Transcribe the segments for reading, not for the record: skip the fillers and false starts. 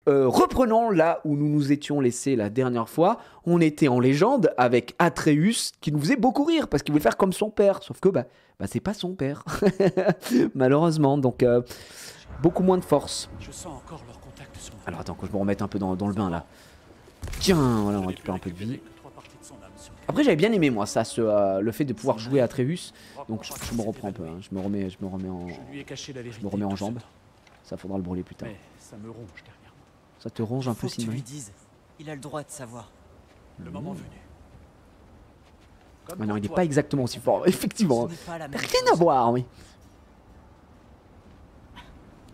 reprenons là où nous nous étions laissés la dernière fois. On était en légende avec Atreus qui nous faisait beaucoup rire parce qu'il voulait faire comme son père. Sauf que c'est pas son père. Malheureusement. Donc beaucoup moins de force. Je sens encore leur contact sur moi. Alors attends que je me remette un peu dans le bain là. Tiens, voilà, on récupère un peu de vie. Après j'avais bien aimé moi ça, le fait de pouvoir jouer Atreus. Donc je me reprends un peu. Hein. Je me remets en jambes. Ça faudra le brûler plus tard. Mais ça me ronge dernièrement. Ça te ronge un peu, Faut que tu Sindri. lui dises. Il a le droit de savoir. Le moment venu. Comme Non, il n'est toi, pas exactement aussi fort, effectivement. Ce n'est pas la même Rien chose. à voir, oui.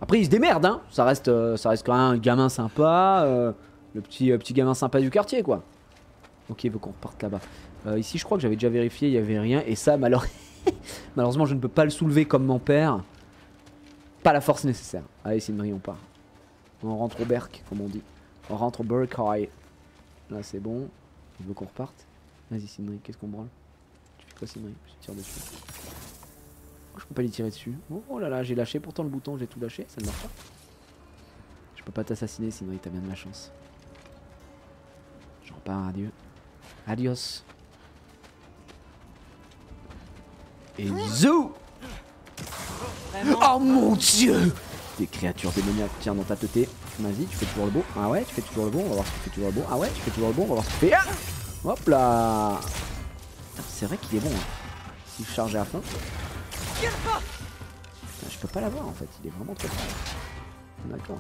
Après, il se démerde, hein. Ça reste quand même un gamin sympa. Le petit gamin sympa du quartier, quoi. Ok, il veut qu'on reparte là-bas. Ici, je crois que j'avais déjà vérifié, il n'y avait rien. Et ça, malheureusement, je ne peux pas le soulever comme mon père. Pas la force nécessaire. Allez, Sindri, on part. On rentre au Berk, comme on dit. On rentre au Berkay. Là, c'est bon. Il veut qu'on reparte. Vas-y, Sindri, qu'est-ce qu'on branle? Tu fais quoi, Sindri? Je tire dessus. Oh, je peux pas lui tirer dessus. Oh là là, j'ai lâché pourtant le bouton, j'ai tout lâché. Ça ne marche pas. Je peux pas t'assassiner, Sindri, t'as bien de la chance. Je repars, adieu. Adios. Et zou! Oh mon dieu! Des créatures démoniaques, tiens dans ta teuté. Vas-y, tu fais toujours le beau. Ah ouais, tu fais toujours le beau, on va voir si tu fais toujours le beau. Ah ouais, tu fais toujours le beau, on va voir si tu fais. Ah, hop là! C'est vrai qu'il est bon. Hein. Il charge à fond. Je peux pas l'avoir en fait, il est vraiment trop fort. D'accord.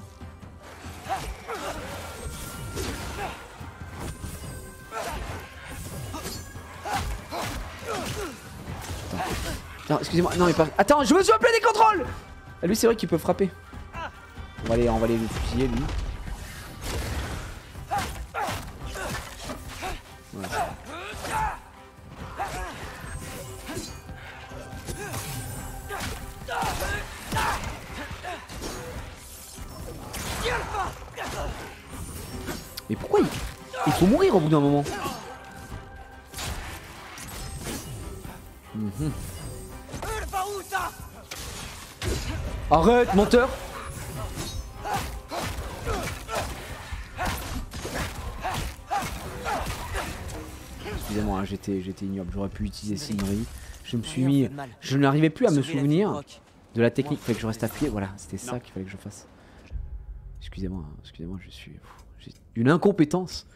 Attends, excusez-moi, non mais pas. Attends, je me suis appelé des contrôles! Ah, lui c'est vrai qu'il peut frapper. On va aller le fusiller lui. Voilà. Mais pourquoi il faut mourir au bout d'un moment? Arrête, menteur! Excusez-moi, hein, j'étais ignoble, j'aurais pu utiliser Sindri. Je me suis mis. Je n'arrivais plus à me souvenir de la technique, il fallait que je reste appuyé. Voilà, c'était ça qu'il fallait que je fasse. Excusez-moi, je suis. J'ai une incompétence.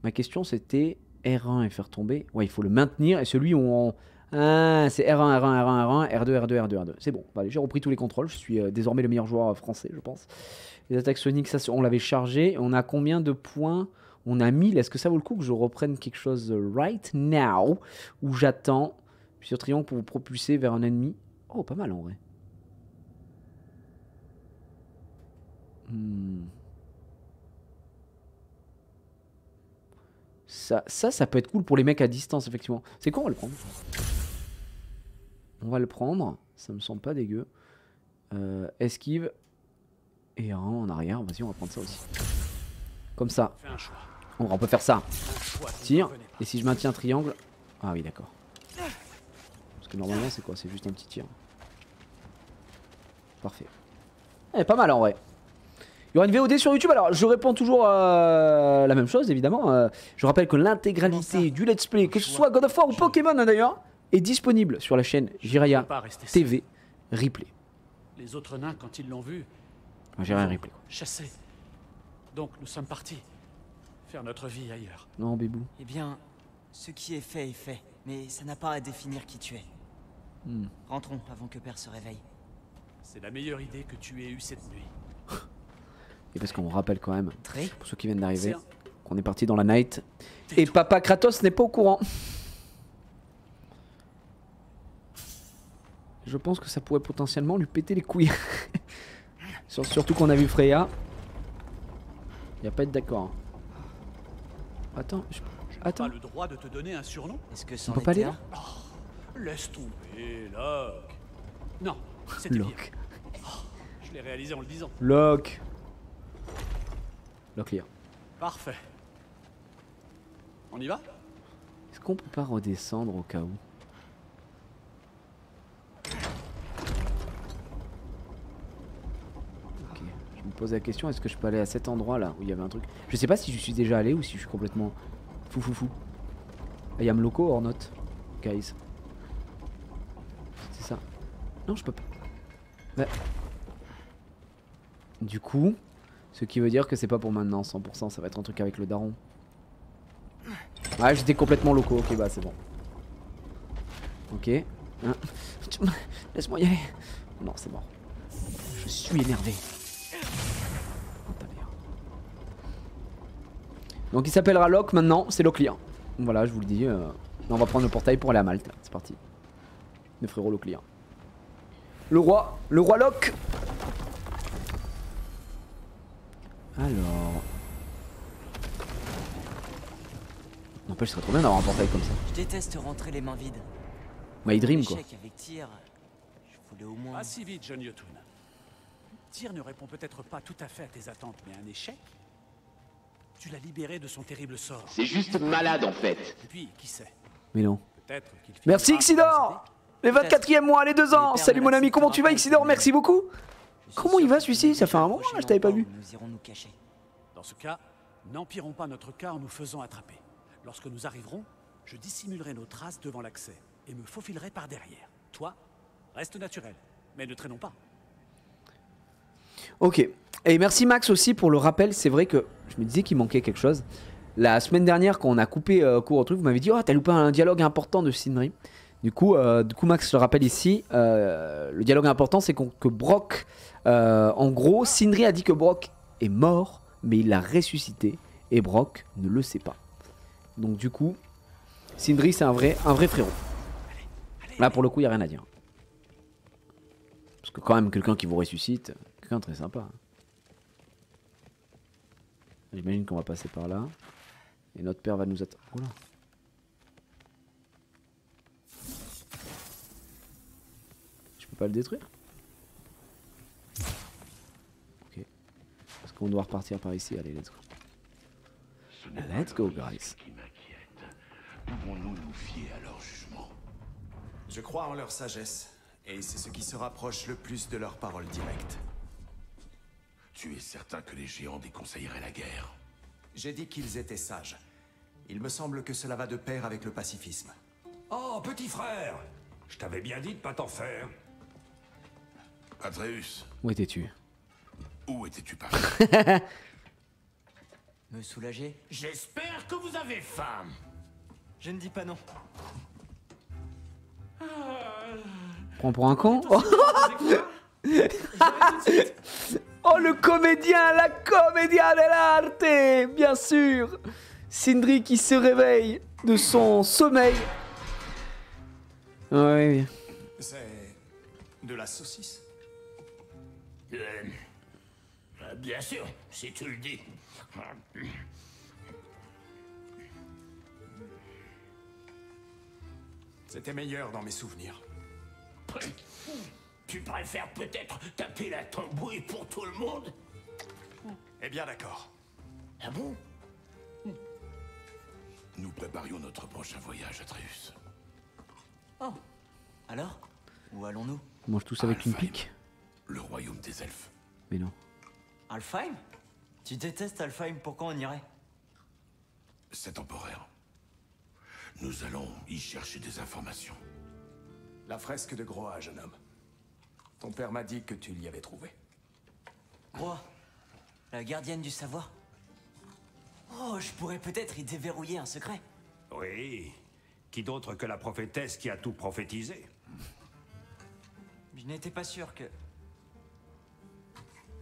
Ma question c'était R1 et faire tomber. Ouais, il faut le maintenir et celui où on. Ah, c'est R1, R1, R1, R1, R2, R2, R2, R2. C'est bon, allez, j'ai repris tous les contrôles. Je suis désormais le meilleur joueur français, je pense. Les attaques soniques, ça, on l'avait chargé. On a combien de points? On a 1000. Est-ce que ça vaut le coup que je reprenne quelque chose right now? Ou j'attends? Puis sur triangle pour vous propulser vers un ennemi. Oh, pas mal en vrai. Ça peut être cool pour les mecs à distance, effectivement. C'est quoi, on va le prendre? On va le prendre. Ça me semble pas dégueu. Esquive. Et un en arrière. Vas-y, on va prendre ça aussi. Comme ça. On peut faire ça. Tire. Et si je maintiens un triangle. Ah oui, d'accord. Parce que normalement, c'est quoi? C'est juste un petit tir. Parfait. Pas mal en vrai. Il y aura une VOD sur YouTube. Alors, je réponds toujours la même chose, évidemment. Je rappelle que l'intégralité du let's play, que ce soit God of War ou Pokémon hein, d'ailleurs, est disponible sur la chaîne Jiraya TV Replay. Les autres nains, quand ils l'ont vu, Jiraya Replay. chassé. Donc nous sommes partis faire notre vie ailleurs. Non, bébou. Eh bien, ce qui est fait, mais ça n'a pas à définir qui tu es. Rentrons avant que Père se réveille. C'est la meilleure idée que tu aies eue cette nuit. Et parce qu'on rappelle quand même, Très. pour ceux qui viennent d'arriver, qu'on est parti dans la night. Et Papa Kratos n'est pas au courant. Je pense que ça pourrait potentiellement lui péter les couilles. Surtout qu'on a vu Freya. Il y a pas à être d'accord. Attends, attends. Pas le droit de te donner un surnom? Est-ce que On c'en peut pas aller était là? un? Laisse tomber, Locke. Non, c'était bien. Locke. Je l'ai réalisé en le disant. Locke. Locke clear. Parfait. On y va? Est-ce qu'on peut pas redescendre au cas où? Ok, je me pose la question, est-ce que je peux aller à cet endroit là où il y avait un truc? Je sais pas si je suis déjà allé ou si je suis complètement fou. I am loco or not, guys. C'est ça. Non, je peux pas. Ouais. Du coup, ce qui veut dire que c'est pas pour maintenant, 100%, ça va être un truc avec le daron. Ouais, j'étais complètement loco, ok, bah c'est bon. Ok. Hein. Laisse-moi y aller. Non, c'est mort. Je suis énervé. Oh, ta mère. Donc il s'appellera Locke maintenant, c'est Locklear. Voilà, je vous le dis. On va prendre le portail pour aller à Malte. C'est parti. Mes frérots Locklear. Le roi Locke. Alors. N'empêche, ce serait trop bien d'avoir un portail comme ça. Je déteste rentrer les mains vides. My dream quoi. L'échec avec tir, je voulais au moins... Pas si vite, John Yotun. Tyr ne répond peut-être pas tout à fait à tes attentes, mais un échec, tu l'as libéré de son terrible sort. C'est juste malade en fait. Et puis, qui sait? Mais non. Peut-être qu'il finira Merci par Xidor. Les 24e mois, les 2 ans. Salut mon ami, comment tu vas Xidor? Merci beaucoup. Comment il va celui-ci? Ça fait un moment là, je t'avais pas vu. Nous irons nous cacher. Dans ce cas, n'empirons pas notre cas en nous faisant attraper. Lorsque nous arriverons, je dissimulerai nos traces devant l'accès et me faufilerai par derrière. Toi, reste naturel, mais ne traînons pas. Ok. Et merci Max aussi pour le rappel. C'est vrai que je me disais qu'il manquait quelque chose. La semaine dernière, quand on a coupé court au truc, vous m'avez dit, oh, t'as loupé un dialogue important de Sindri. Du coup, Max, je le rappelle ici, le dialogue important, c'est que Brock, en gros, Sindri a dit que Brock est mort, mais il l'a ressuscité, et Brock ne le sait pas. Donc du coup, Sindri, c'est un vrai frérot. Là, pour le coup, il n'y a rien à dire. Parce que quand même, quelqu'un qui vous ressuscite, quelqu'un de très sympa. J'imagine qu'on va passer par là. Et notre père va nous attendre. Oh là. Je peux pas le détruire? Ok. Parce qu'on doit repartir par ici. Allez, let's go. Let's go, guys. Pouvons-nous nous fier à leur jugement? Je crois en leur sagesse, et c'est ce qui se rapproche le plus de leurs paroles directes. Tu es certain que les géants déconseilleraient la guerre? J'ai dit qu'ils étaient sages. Il me semble que cela va de pair avec le pacifisme. Oh, petit frère! Je t'avais bien dit de pas t'en faire. Atreus, Où étais-tu? où étais-tu parti? Me soulager? J'espère que vous avez faim. Je ne dis pas non. Prends pour un con? Oh, oh, le comédien, la commedia dell'arte, bien sûr. Sindri qui se réveille de son sommeil. Ouais. C'est de la saucisse. Bien sûr, si tu le dis. C'était meilleur dans mes souvenirs. Tu préfères peut-être taper la tambouille pour tout le monde? Eh bien d'accord. Ah bon? Nous préparions notre prochain voyage, Atreus. Oh. Alors? Où allons-nous? On mange tous avec une Alfheim, pique. le royaume des elfes. Mais non. Alfheim? Tu détestes Alfheim, pourquoi on irait? C'est temporaire. Nous allons y chercher des informations. La fresque de Groa, jeune homme. Ton père m'a dit que tu l'y avais trouvée. Groa, la gardienne du savoir. Oh, je pourrais peut-être y déverrouiller un secret. Oui. Qui d'autre que la prophétesse qui a tout prophétisé? Je n'étais pas sûr que...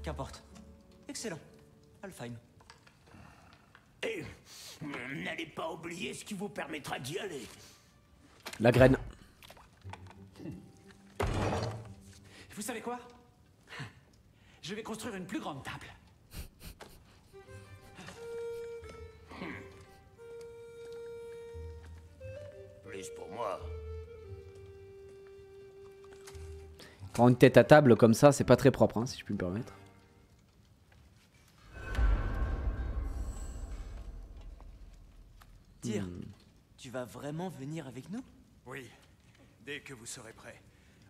Qu'importe. Excellent. Alfheim. Et n'allez pas oublier ce qui vous permettra d'y aller. La graine. Vous savez quoi? Je vais construire une plus grande table. Plus pour moi. Prendre une tête à table comme ça, c'est pas très propre, hein, si je puis me permettre. Tyr, tu vas vraiment venir avec nous? Oui, dès que vous serez prêts.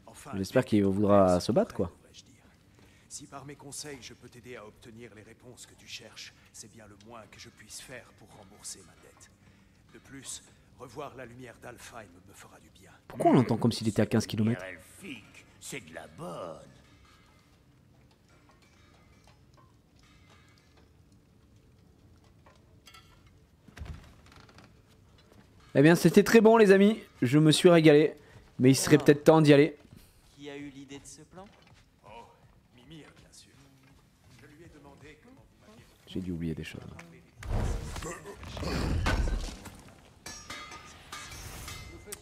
Enfin, J'espère qu'il voudra se battre, quoi. devrais-je dire. Si par mes conseils je peux t'aider à obtenir les réponses que tu cherches, c'est bien le moins que je puisse faire pour rembourser ma dette. De plus, revoir la lumière d'Alfheim me fera du bien. Pourquoi on l'entend comme s'il était à 15 km? Elfique, c'est de la bonne. Eh bien, c'était très bon, les amis. Je me suis régalé. Mais il serait peut-être temps d'y aller. Qui a eu l'idée de ce plan? Oh, Mimir, bien sûr. Je lui ai demandé comment vous m'aviez... J'ai dû oublier des choses.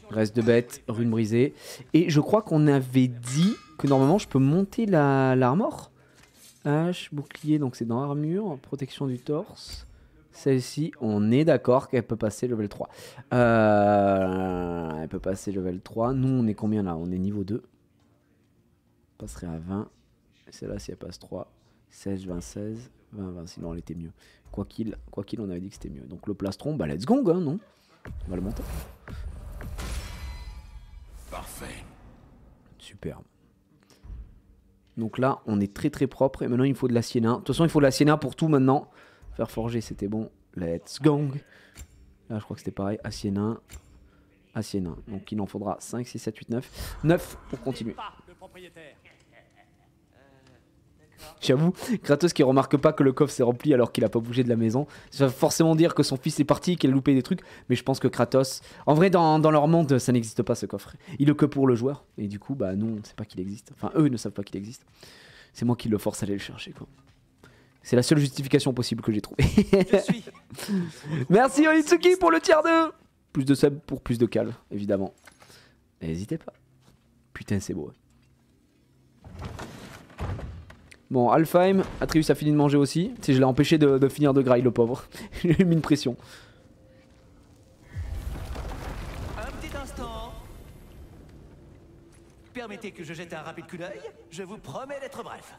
Reste de bête, rune brisée. Et je crois qu'on avait dit que normalement je peux monter l'armor. H, bouclier, donc c'est dans armure, protection du torse. Celle-ci, on est d'accord qu'elle peut passer level 3. Elle peut passer level 3. Nous, on est combien là? On est niveau 2. On passerait à 20. Celle-là, si elle passe 3, 16, 20, 16, 20, 20. Sinon, elle était mieux. Quoi qu'il, on avait dit que c'était mieux. Donc le plastron, bah let's go, hein, non? On va le monter. Parfait. Superbe. Donc là, on est très très propre. Et maintenant, il faut de la sienna. De toute façon, il faut de la sienna pour tout maintenant. Faire forger, c'était bon. Let's go. Là, je crois que c'était pareil. Asiena. Asiena. Donc, il en faudra 5, 6, 7, 8, 9. 9 pour continuer. J'avoue, Kratos qui remarque pas que le coffre s'est rempli alors qu'il a pas bougé de la maison. Ça va forcément dire que son fils est parti, qu'il a loupé des trucs. Mais je pense que Kratos... En vrai, dans leur monde, ça n'existe pas ce coffre. Il est que pour le joueur. Et du coup, bah nous, on ne sait pas qu'il existe. Enfin, eux ne savent pas qu'il existe. C'est moi qui le force à aller le chercher, quoi. C'est la seule justification possible que j'ai trouvée. Je suis. Merci Onitsuki pour le tiers 2. Plus de sub pour plus de cal, évidemment. N'hésitez pas. Putain, c'est beau. Bon, Alfheim, Atreus a fini de manger aussi. Tu sais, je l'ai empêché de finir de graille, le pauvre. J'ai mis une pression. Un petit instant. Permettez que je jette un rapide coup d'œil. Je vous promets d'être bref.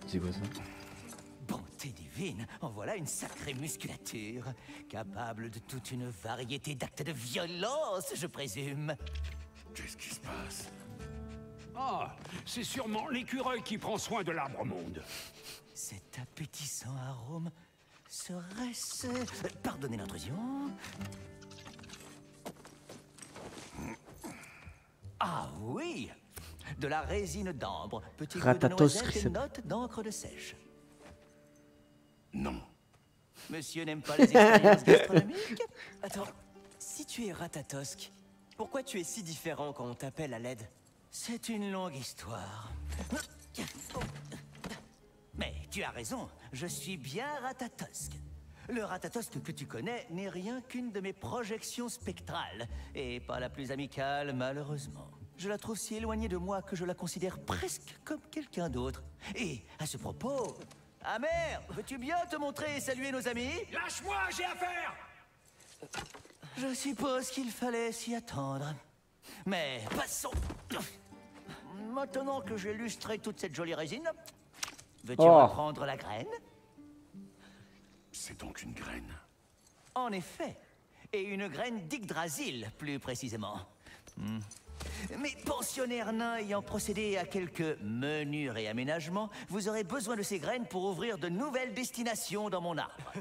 C'est quoi ça? Bonté divine, en voilà une sacrée musculature. Capable de toute une variété d'actes de violence, je présume. Qu'est-ce qui se passe? Ah, c'est sûrement l'écureuil qui prend soin de l'arbre-monde. Cet appétissant arôme serait-ce... Pardonnez l'intrusion. Ah oui, de la résine d'ambre, petit goût de Ratatos noisette et ricep. note d'encre de sèche. Non. Monsieur n'aime pas les expériences gastronomiques? Attends, si tu es Ratatosk, pourquoi tu es si différent quand on t'appelle à l'aide? C'est une longue histoire. Mais tu as raison, je suis bien Ratatosk. Le Ratatosk que tu connais n'est rien qu'une de mes projections spectrales, et pas la plus amicale, malheureusement. Je la trouve si éloignée de moi que je la considère presque comme quelqu'un d'autre. Et à ce propos, Amer, veux-tu bien te montrer et saluer nos amis? Lâche-moi, j'ai affaire! Je suppose qu'il fallait s'y attendre. Mais passons. Maintenant que j'ai lustré toute cette jolie résine, veux-tu reprendre la graine? C'est donc une graine. En effet. Et une graine d'Yggdrasil, plus précisément. Mes pensionnaires nains ayant procédé à quelques menus réaménagements, vous aurez besoin de ces graines pour ouvrir de nouvelles destinations dans mon arbre.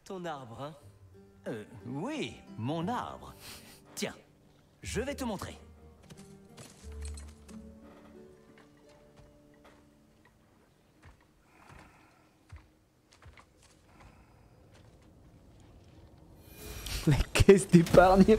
Ton arbre, hein? Oui, mon arbre. Tiens, je vais te montrer. La caisse d'épargne.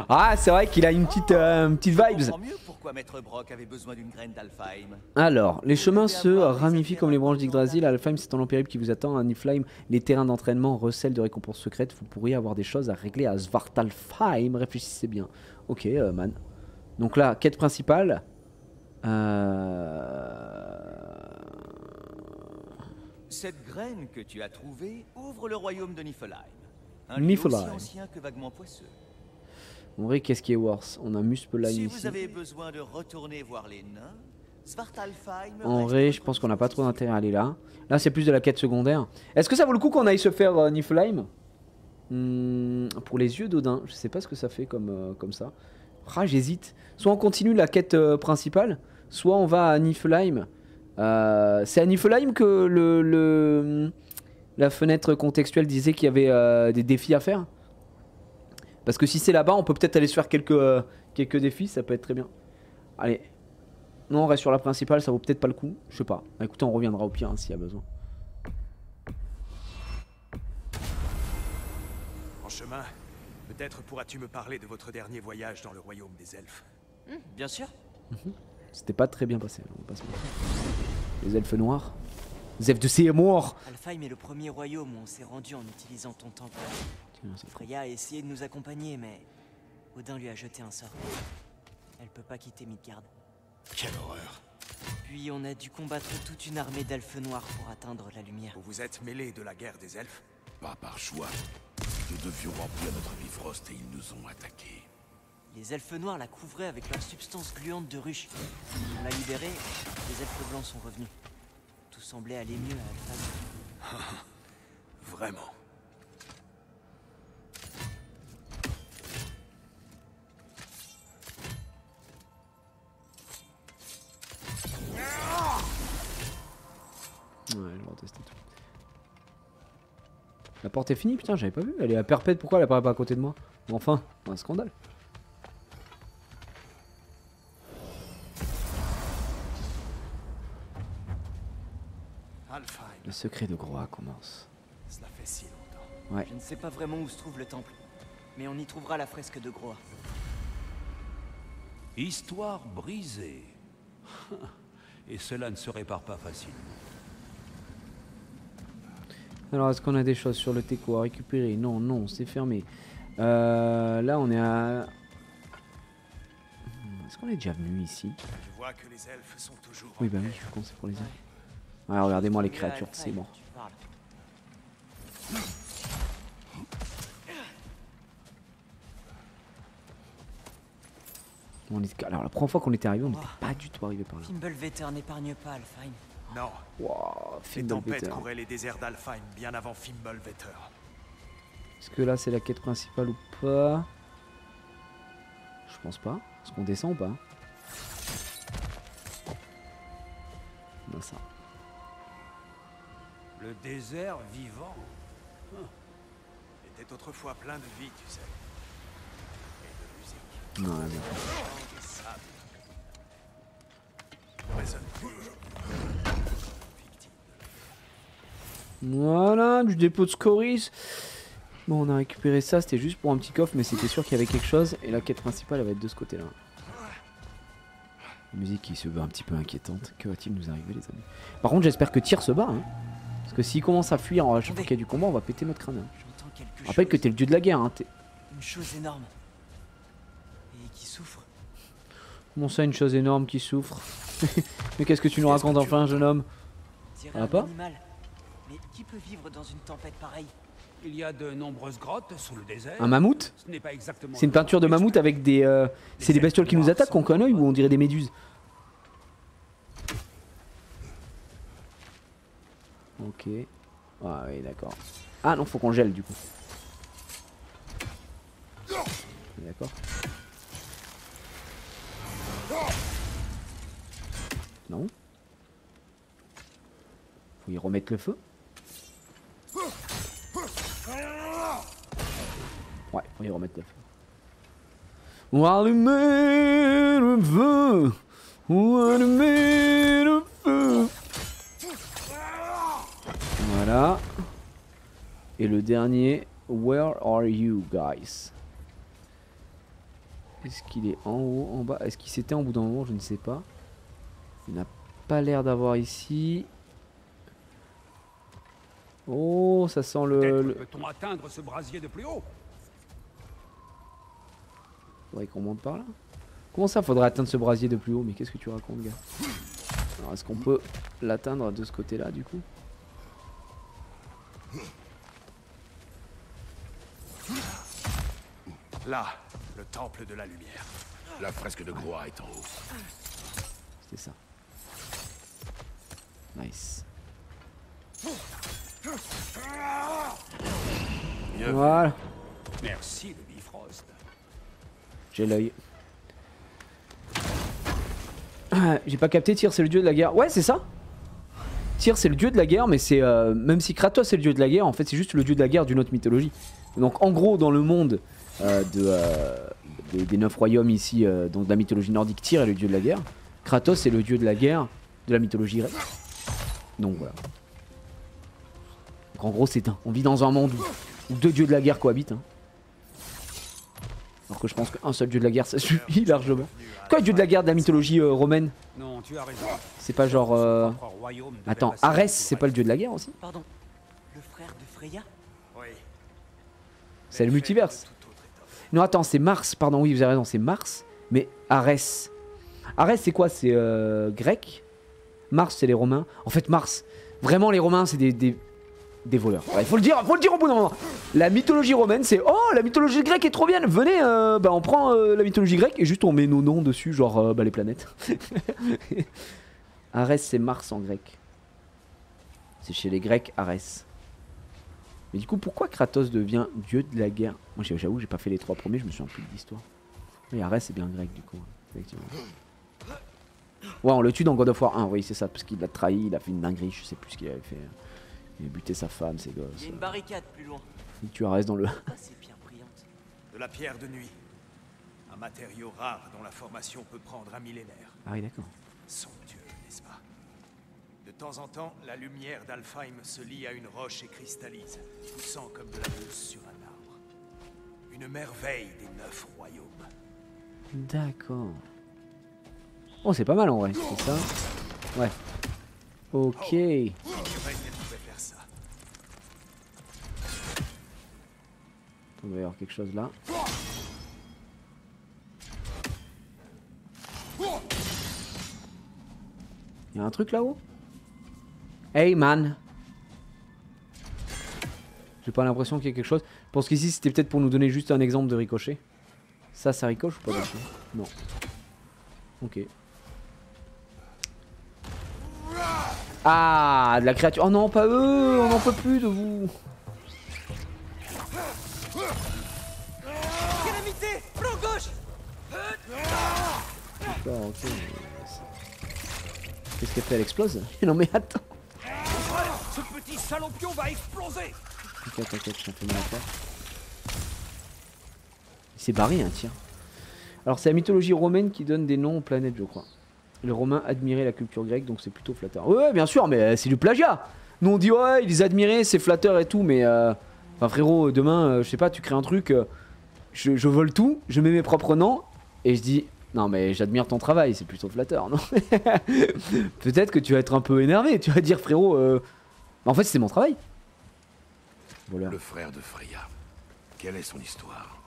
Ah, c'est vrai qu'il a une petite vibes. Je comprends mieux pourquoi Maître Brock avait besoin d'une graine d'Alfheim. Alors, les chemins se ramifient comme les branches d'Yggdrasil. À Alfheim, c'est un long périple qui vous attend. À Niflheim, les terrains d'entraînement recèlent de récompenses secrètes. Vous pourriez avoir des choses à régler à Svartalfheim. Réfléchissez bien. Ok, man. Donc là, quête principale. Cette graine que tu as trouvée ouvre le royaume de Niflheim. Un lieu Niflheim. aussi ancien que vaguement poisseux. En vrai, qu'est-ce qui est worse? On a Muspelheim Si ici. vous avez besoin de retourner voir les nains, Svartalfheim... En reste vrai, votre je pense qu'on n'a pas trop mission. d'intérêt à aller là. Là, c'est plus de la quête secondaire. Est-ce que ça vaut le coup qu'on aille se faire Niflheim? Pour les yeux d'Odin, je sais pas ce que ça fait comme ça. Ah, j'hésite. Soit on continue la quête principale, soit on va à Niflheim. C'est à Niflheim que la fenêtre contextuelle disait qu'il y avait des défis à faire. Parce que si c'est là-bas, on peut peut-être aller se faire quelques défis, ça peut être très bien. Allez. Non, on reste sur la principale, ça vaut peut-être pas le coup. Je sais pas. Bah, écoutez, on reviendra au pire hein, s'il y a besoin. En chemin, peut-être pourras-tu me parler de votre dernier voyage dans le royaume des elfes. Bien sûr. C'était pas très bien passé, on va pas se mentir. Les elfes noirs. Les elfes de ces morts. Alfheim est le premier royaume où on s'est rendu en utilisant ton temple. Tiens, ça Freya a essayé de nous accompagner, mais Odin lui a jeté un sort. Elle peut pas quitter Midgard. Quelle horreur. Puis on a dû combattre toute une armée d'elfes noirs pour atteindre la lumière. Vous vous êtes mêlé de la guerre des elfes? Pas par choix. Nous devions remplir notre Bifrost et ils nous ont attaqués. Les elfes noirs la couvraient avec leur substance gluante de ruche. On l'a libérée, les elfes blancs sont revenus. Tout semblait aller mieux à Alpha. Vraiment. Ouais, je vais retester tout. La porte est finie, putain, j'avais pas vu. Elle est à perpète, pourquoi elle apparaît pas à côté de moi? Enfin, un scandale. Alfheim, Le secret de Groa commence. cela fait si longtemps. Ouais. Je ne sais pas vraiment où se trouve le temple, mais on y trouvera la fresque de Groa. Histoire brisée. Et cela ne se répare pas facilement. Alors, est-ce qu'on a des choses sur le Teco à récupérer? Non, non, c'est fermé. Là, on est à... Est-ce qu'on est déjà venu ici? Je vois que les elfes sont toujours Oui, en bah oui, paix. je suis con, c'est pour les elfes. Ouais, regardez-moi les créatures, c'est bon. Tu parles. Alors, la première fois qu'on était arrivé, on n'était pas du tout arrivé par là. Fimbulvetter n'épargne pas Alfheim. Non, Waouh, les tempêtes Fimbulvetter. couraient les déserts d'Alfheim bien avant Fimbulvetter. Est-ce que là, c'est la quête principale ou pas? Je pense pas. Est-ce qu'on descend ou pas? On a ça. Le désert vivant. Était autrefois plein de vie, tu sais. Et de musique. Non, là, bien. Des sables. Résonne toujours. Victime. Voilà, du dépôt de scories. Bon, on a récupéré ça, c'était juste pour un petit coffre, mais c'était sûr qu'il y avait quelque chose. Et la quête principale, elle va être de ce côté-là. La musique qui se veut un petit peu inquiétante. Que va-t-il nous arriver, les amis? Par contre, j'espère que Tyr se bat. Hein. Parce que s'il commence à fuir à chaque fois qu'il y a du combat, on va péter notre crâne. Hein. J'entends quelque chose. Rappelle que t'es le dieu de la guerre. Hein. Une chose énorme. Et qui souffre. Comment ça, une chose énorme qui souffre? Mais qu'est-ce que tu nous racontes enfin, jeune homme? Dirait Ça va un pas animal. Mais qui peut vivre dans une tempête pareille? Il y a de nombreuses grottes sous le désert. Un mammouth? Ce n'est pas exactement. C'est une peinture de mammouth avec des... c'est des bestioles qui nous attaquent, qu'on connaît, ou on dirait des méduses? Ok. Ah oui, d'accord. Ah non, faut qu'on gèle du coup. D'accord. Non. Faut y remettre le feu. Ouais, faut y remettre le feu. On va allumer le feu. On va allumer le feu. Voilà. Et le dernier, where are you guys? Est-ce qu'il est en haut, en bas? Est-ce qu'il s'était en bout d'un moment? Je ne sais pas. Il n'a pas l'air d'avoir ici. Oh, ça sent le... Peut-on atteindre ce brasier de plus haut? Faudrait qu'on monte par là. Comment ça, faudrait atteindre ce brasier de plus haut? Mais qu'est-ce que tu racontes, gars? Alors, est-ce qu'on peut l'atteindre de ce côté-là, du coup? Là, le temple de la lumière. La fresque de Groa est en haut. C'était ça. Nice. Bien vu. Voilà. Merci le Bifrost. J'ai l'œil. J'ai pas capté, Tyr c'est le dieu de la guerre. Ouais, c'est ça. Tyr c'est le dieu de la guerre, mais c'est même si Kratos est le dieu de la guerre, en fait c'est juste le dieu de la guerre d'une autre mythologie. Donc en gros dans le monde des 9 royaumes ici, donc de la mythologie nordique, Tyr est le dieu de la guerre. Kratos est le dieu de la guerre de la mythologie grecque. Donc voilà. Donc en gros c'est on vit dans un monde où deux dieux de la guerre cohabitent. Hein. Alors que je pense qu'un seul dieu de la guerre ça suffit largement. Quoi, le dieu de la guerre de la mythologie romaine? Non, tu as raison. C'est pas genre... Attends, Arès c'est pas le dieu de la guerre aussi? Pardon, le frère de Freya? Oui. C'est le multiverse. Non attends, c'est Mars, pardon, oui vous avez raison, c'est Mars. Mais Arès. Arès c'est quoi? C'est grec. Mars c'est les Romains. En fait Mars, vraiment les Romains c'est des voleurs. Il faut le dire au bout d'un moment. La mythologie romaine c'est oh la mythologie grecque est trop bien. Venez, on prend la mythologie grecque et juste on met nos noms dessus, genre les planètes. Arès c'est Mars en grec. C'est chez les Grecs Arès. Mais du coup pourquoi Kratos devient dieu de la guerre? Moi j'avoue j'ai pas fait les 3 premiers, je me souviens plus de l'histoire. Mais Arès c'est bien grec du coup, effectivement. Ouais on le tue dans God of War 1, oui c'est ça, parce qu'il l'a trahi, il a fait une dinguerie, je sais plus ce qu'il avait fait. Il a buté sa femme, ses gosses. Il y a une barricade plus loin. Il tue Arès dans le... Pourquoi ces pierres brillantes? De la pierre de nuit. Un matériau rare dont la formation peut prendre un millénaire. Ah oui d'accord. Somptueux, n'est-ce pas? De temps en temps, la lumière d'Alfheim se lie à une roche et cristallise, poussant comme de la mousse sur un arbre. Une merveille des 9 royaumes. D'accord. Oh c'est pas mal en vrai, c'est ça. Ouais. Ok. J'ignorais qu'elle pouvait faire ça. Il va y avoir quelque chose là. Il y a un truc là-haut? Hey man. J'ai pas l'impression qu'il y ait quelque chose. Je pense qu'ici c'était peut-être pour nous donner juste un exemple de ricochet. Ça ricoche ou pas du tout? Non. Ok. Ah, de la créature. Oh non, pas eux, on n'en peut plus de vous. Calamité, flanc gauche. D'accord, ok. Qu'est-ce qu'elle fait? Elle explose? Non mais attends. Ce petit salopion va exploser. T'inquiète, je suis un peu mal à faire. Il s'est barré, hein, tiens. Alors c'est la mythologie romaine qui donne des noms aux planètes, je crois. Les Romains admiraient la culture grecque, donc c'est plutôt flatteur. Ouais, bien sûr, mais c'est du plagiat. Nous on dit ouais, ils les admiraient, c'est flatteur et tout, mais enfin frérot, demain, je sais pas, tu crées un truc, je vole tout, je mets mes propres noms et je dis non mais j'admire ton travail, c'est plutôt flatteur, non? Peut-être que tu vas être un peu énervé, tu vas dire frérot, en fait c'est mon travail. Voleur. Le frère de Freya. Quelle est son histoire?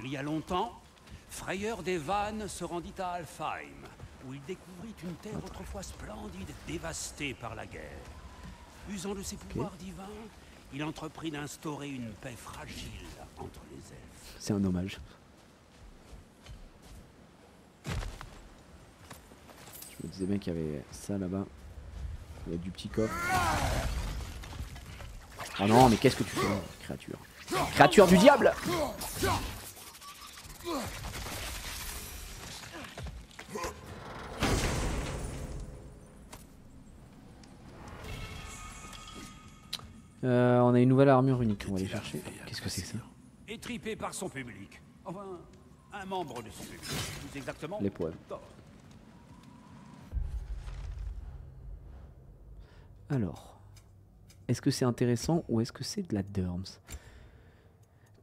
Il y a longtemps, Freyr des Vannes se rendit à Alfheim, où il découvrit une terre autrefois splendide, dévastée par la guerre. Usant de ses pouvoirs divins, il entreprit d'instaurer une paix fragile entre les elfes. C'est un hommage. Je me disais bien qu'il y avait ça là-bas. Il y a du petit coffre. Oh non, mais qu'est-ce que tu fais, créature? Créature du diable! On a une nouvelle armure unique, on va aller chercher. Qu'est-ce que c'est que ça? Étripé par son public. Enfin, un membre de son public. Plus exactement, L'épreuve. Thor. Alors, est-ce que c'est intéressant ou est-ce que c'est de la derms?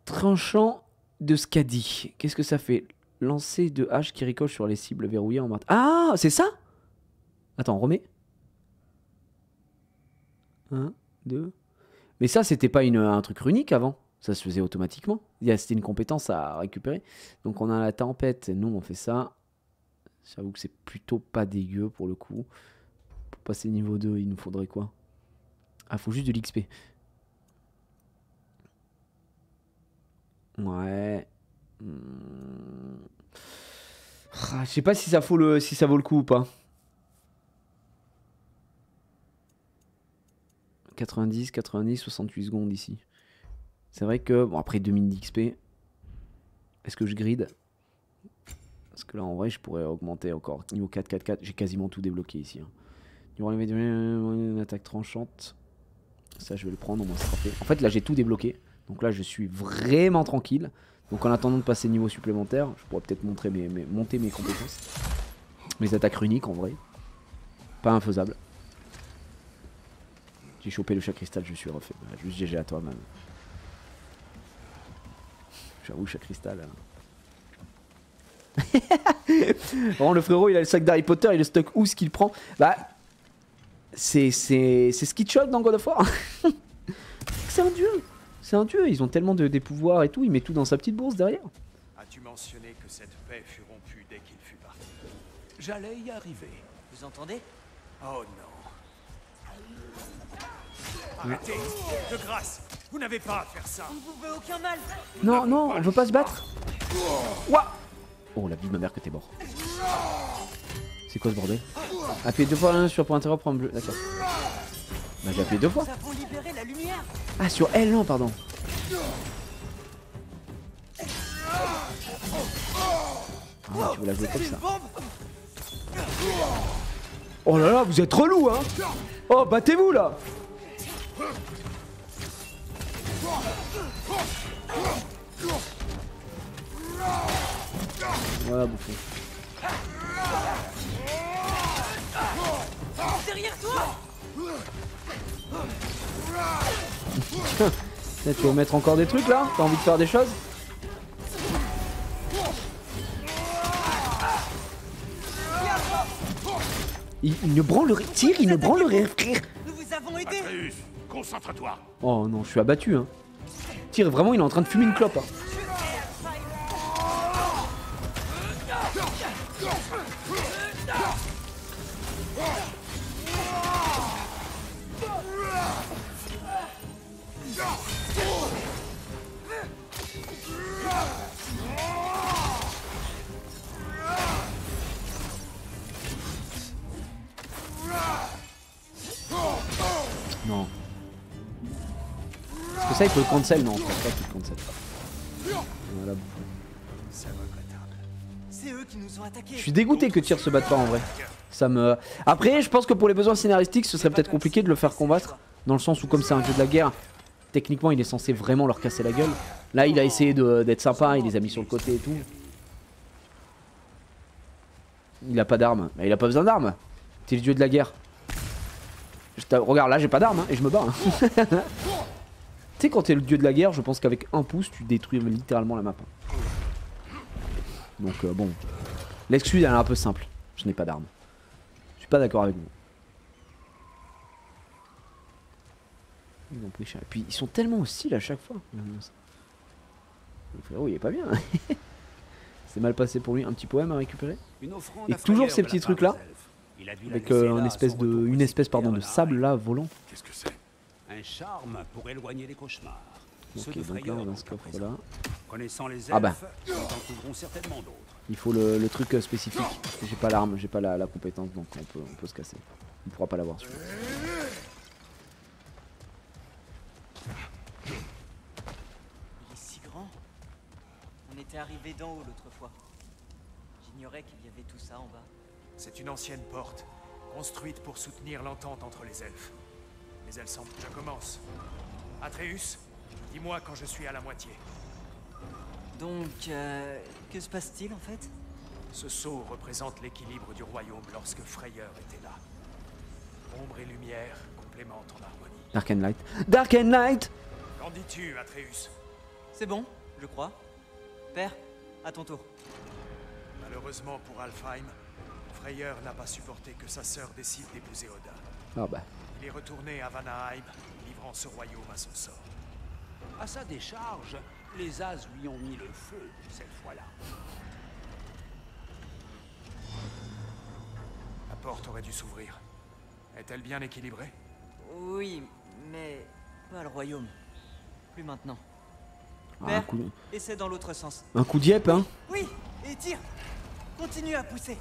Tranchant de Skadi. Qu'est-ce que ça fait? Lancer de hache qui ricoche sur les cibles verrouillées en marteau. Ah, c'est ça? Attends, remets. 1, 2. Mais ça, c'était pas un truc runique avant. Ça se faisait automatiquement. C'était une compétence à récupérer. Donc on a la tempête. Nous, on fait ça. J'avoue que c'est plutôt pas dégueu pour le coup. Pour passer niveau 2, il nous faudrait quoi? Ah, faut juste de l'XP. Ouais. Je sais pas si ça vaut le coup ou pas. 90, 68 secondes ici. C'est vrai que, bon après 2000 d'XP, est-ce que je grid? Parce que là, en vrai, je pourrais augmenter encore. Niveau 4, 4, 4, j'ai quasiment tout débloqué ici. Hein. Niveau relevé une attaque tranchante. Ça, je vais le prendre, au moins ça sera fait. En fait, là, j'ai tout débloqué. Donc là, je suis vraiment tranquille. Donc en attendant de passer niveau supplémentaire, je pourrais peut-être monter mes compétences. Mes attaques runiques, en vrai. Pas infaisable. J'ai chopé le chat cristal, je suis refait. Juste GG à toi, man. J'avoue, chat cristal. Vraiment, le frérot, il a le sac d'Harry Potter, il est stock où ce qu'il prend. Bah, c'est Skitshot dans God of War. C'est un dieu. C'est un dieu. Ils ont tellement des pouvoirs et tout. Il met tout dans sa petite bourse derrière. As-tu mentionné que cette paix fut rompue dès qu'il fut parti? J'allais y arriver. Vous entendez? Oh non. Arrêtez. De grâce, vous n'avez pas à faire ça. On ne vous veut aucun mal. Non, non, on veut pas se battre. Ouah. Oh la vie de ma mère que t'es mort. C'est quoi ce bordel? Appuyez 2 fois sur pour interrompre en bleu. D'accord. Bah j'ai appuyé 2 fois. Nous avons libéré la lumière. Ah sur L non pardon. Ah tu veux la jouer comme ça. Oh là là vous êtes relou hein. Oh battez-vous là. Voilà bouffon. Derrière toi. Tu veux mettre encore des trucs là? T'as envie de faire des choses? Il ne branlerait, tire, il ne branlerait, frère. Nous vous avons aidé. Atreus, concentre-toi. Oh non, je suis abattu hein. Tire, vraiment, il est en train de fumer une clope. Hein. Non. Est-ce que ça il peut le cancel? Non, je pense pas qu'il le cancel. Voilà, bouffon. C'est regrettable. C'est eux qui nous ont attaqués. Je suis dégoûté que Tyr se batte pas en vrai. Ça me. Après, je pense que pour les besoins scénaristiques, ce serait peut-être compliqué de le faire combattre. Dans le sens où, comme c'est un jeu de la guerre, techniquement il est censé vraiment leur casser la gueule. Là, il a essayé d'être sympa, il les a mis sur le côté et tout. Il a pas d'armes. Mais il a pas besoin d'armes. T'es le dieu de la guerre. Regarde, là j'ai pas d'armes hein, et je me bats. Hein. Tu sais, quand t'es le dieu de la guerre, je pense qu'avec un pouce, tu détruis littéralement la map. Donc bon. L'excuse elle est un peu simple. Je n'ai pas d'armes. Je suis pas d'accord avec vous. Ils ont pris cher. Et puis ils sont tellement hostiles à chaque fois. Le frérot il est pas bien. C'est mal passé pour lui. Un petit poème à récupérer. Et toujours ces petits trucs là. Avec une espèce de sable là volant. Qu'est-ce que c'est? Un charme pour éloigner les cauchemars. Ceux Ok de donc là frayeur on a dont ce tu coffre présentes. là. Connaissant les elfes, Ah bah. ils en trouveront certainement d'autres. Il faut le truc spécifique. J'ai pas l'arme, j'ai pas la compétence donc on peut se casser. On pourra pas l'avoir celui-là. Il est si grand. On était arrivé d'en haut l'autre fois. J'ignorais qu'il y avait tout ça en bas. C'est une ancienne porte, construite pour soutenir l'entente entre les elfes. Mais elle semble... Je commence. Atreus, dis-moi quand je suis à la moitié. Donc, que se passe-t-il en fait? Ce sceau représente l'équilibre du royaume lorsque Freyeur était là. Ombre et lumière complémentent en harmonie. Dark and Light. Dark and Light. Qu'en dis-tu, Atreus? C'est bon, je crois. Père, à ton tour. Malheureusement pour Alfheim, Freyeur n'a pas supporté que sa sœur décide d'épouser Odin. Ah bah. Il est retourné à Vanaheim, livrant ce royaume à son sort. À sa décharge, les As lui ont mis le feu cette fois-là. La porte aurait dû s'ouvrir. Est-elle bien équilibrée? Oui, mais pas le royaume. Plus maintenant. Ah, Père, essaie dans l'autre sens. un coup d'yep hein. Oui, et tire. Continue à pousser.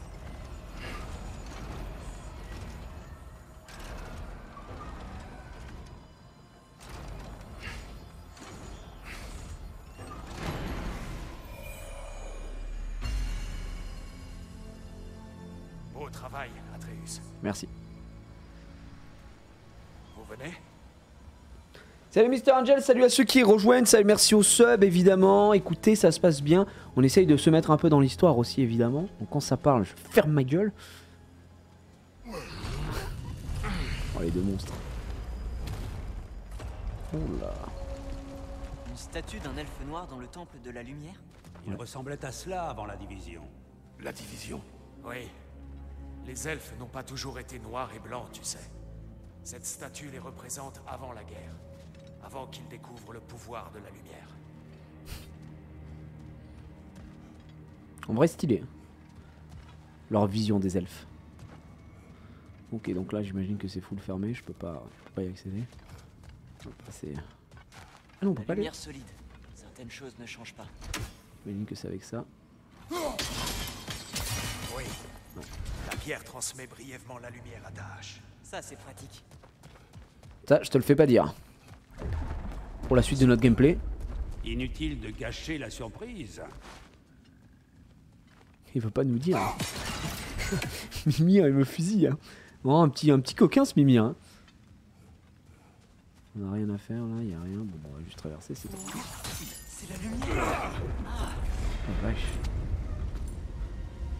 travail, Atreus. Merci. Vous venez? Salut Mr Angel, salut à ceux qui rejoignent, salut, merci au sub évidemment. Écoutez, ça se passe bien. On essaye de se mettre un peu dans l'histoire aussi évidemment. Donc quand ça parle, je ferme ma gueule. Oh les deux monstres. Oh là. Une statue d'un elfe noir dans le temple de la lumière? Il ressemblait à cela avant la division. La division. Oui. Les elfes n'ont pas toujours été noirs et blancs, tu sais. Cette statue les représente avant la guerre. Avant qu'ils découvrent le pouvoir de la lumière. En vrai stylé. Leur vision des elfes. Ok, donc là j'imagine que c'est full fermé, je peux pas y accéder. On va passer... Ah non, on peut pas La aller. lumière solide. Certaines choses ne changent pas. J'imagine que c'est avec ça. Oui. La pierre transmet brièvement la lumière à ta hache. Ça, c'est pratique. Ça, je te le fais pas dire. Pour la suite de notre gameplay. Inutile de gâcher la surprise. Il veut pas nous dire. Mimi, il me fusille. Hein. Bon, un petit coquin ce Mimi. Hein. On a rien à faire là, y a rien. Bon, on va juste traverser, c'est tout. C'est la lumière. Oh vache.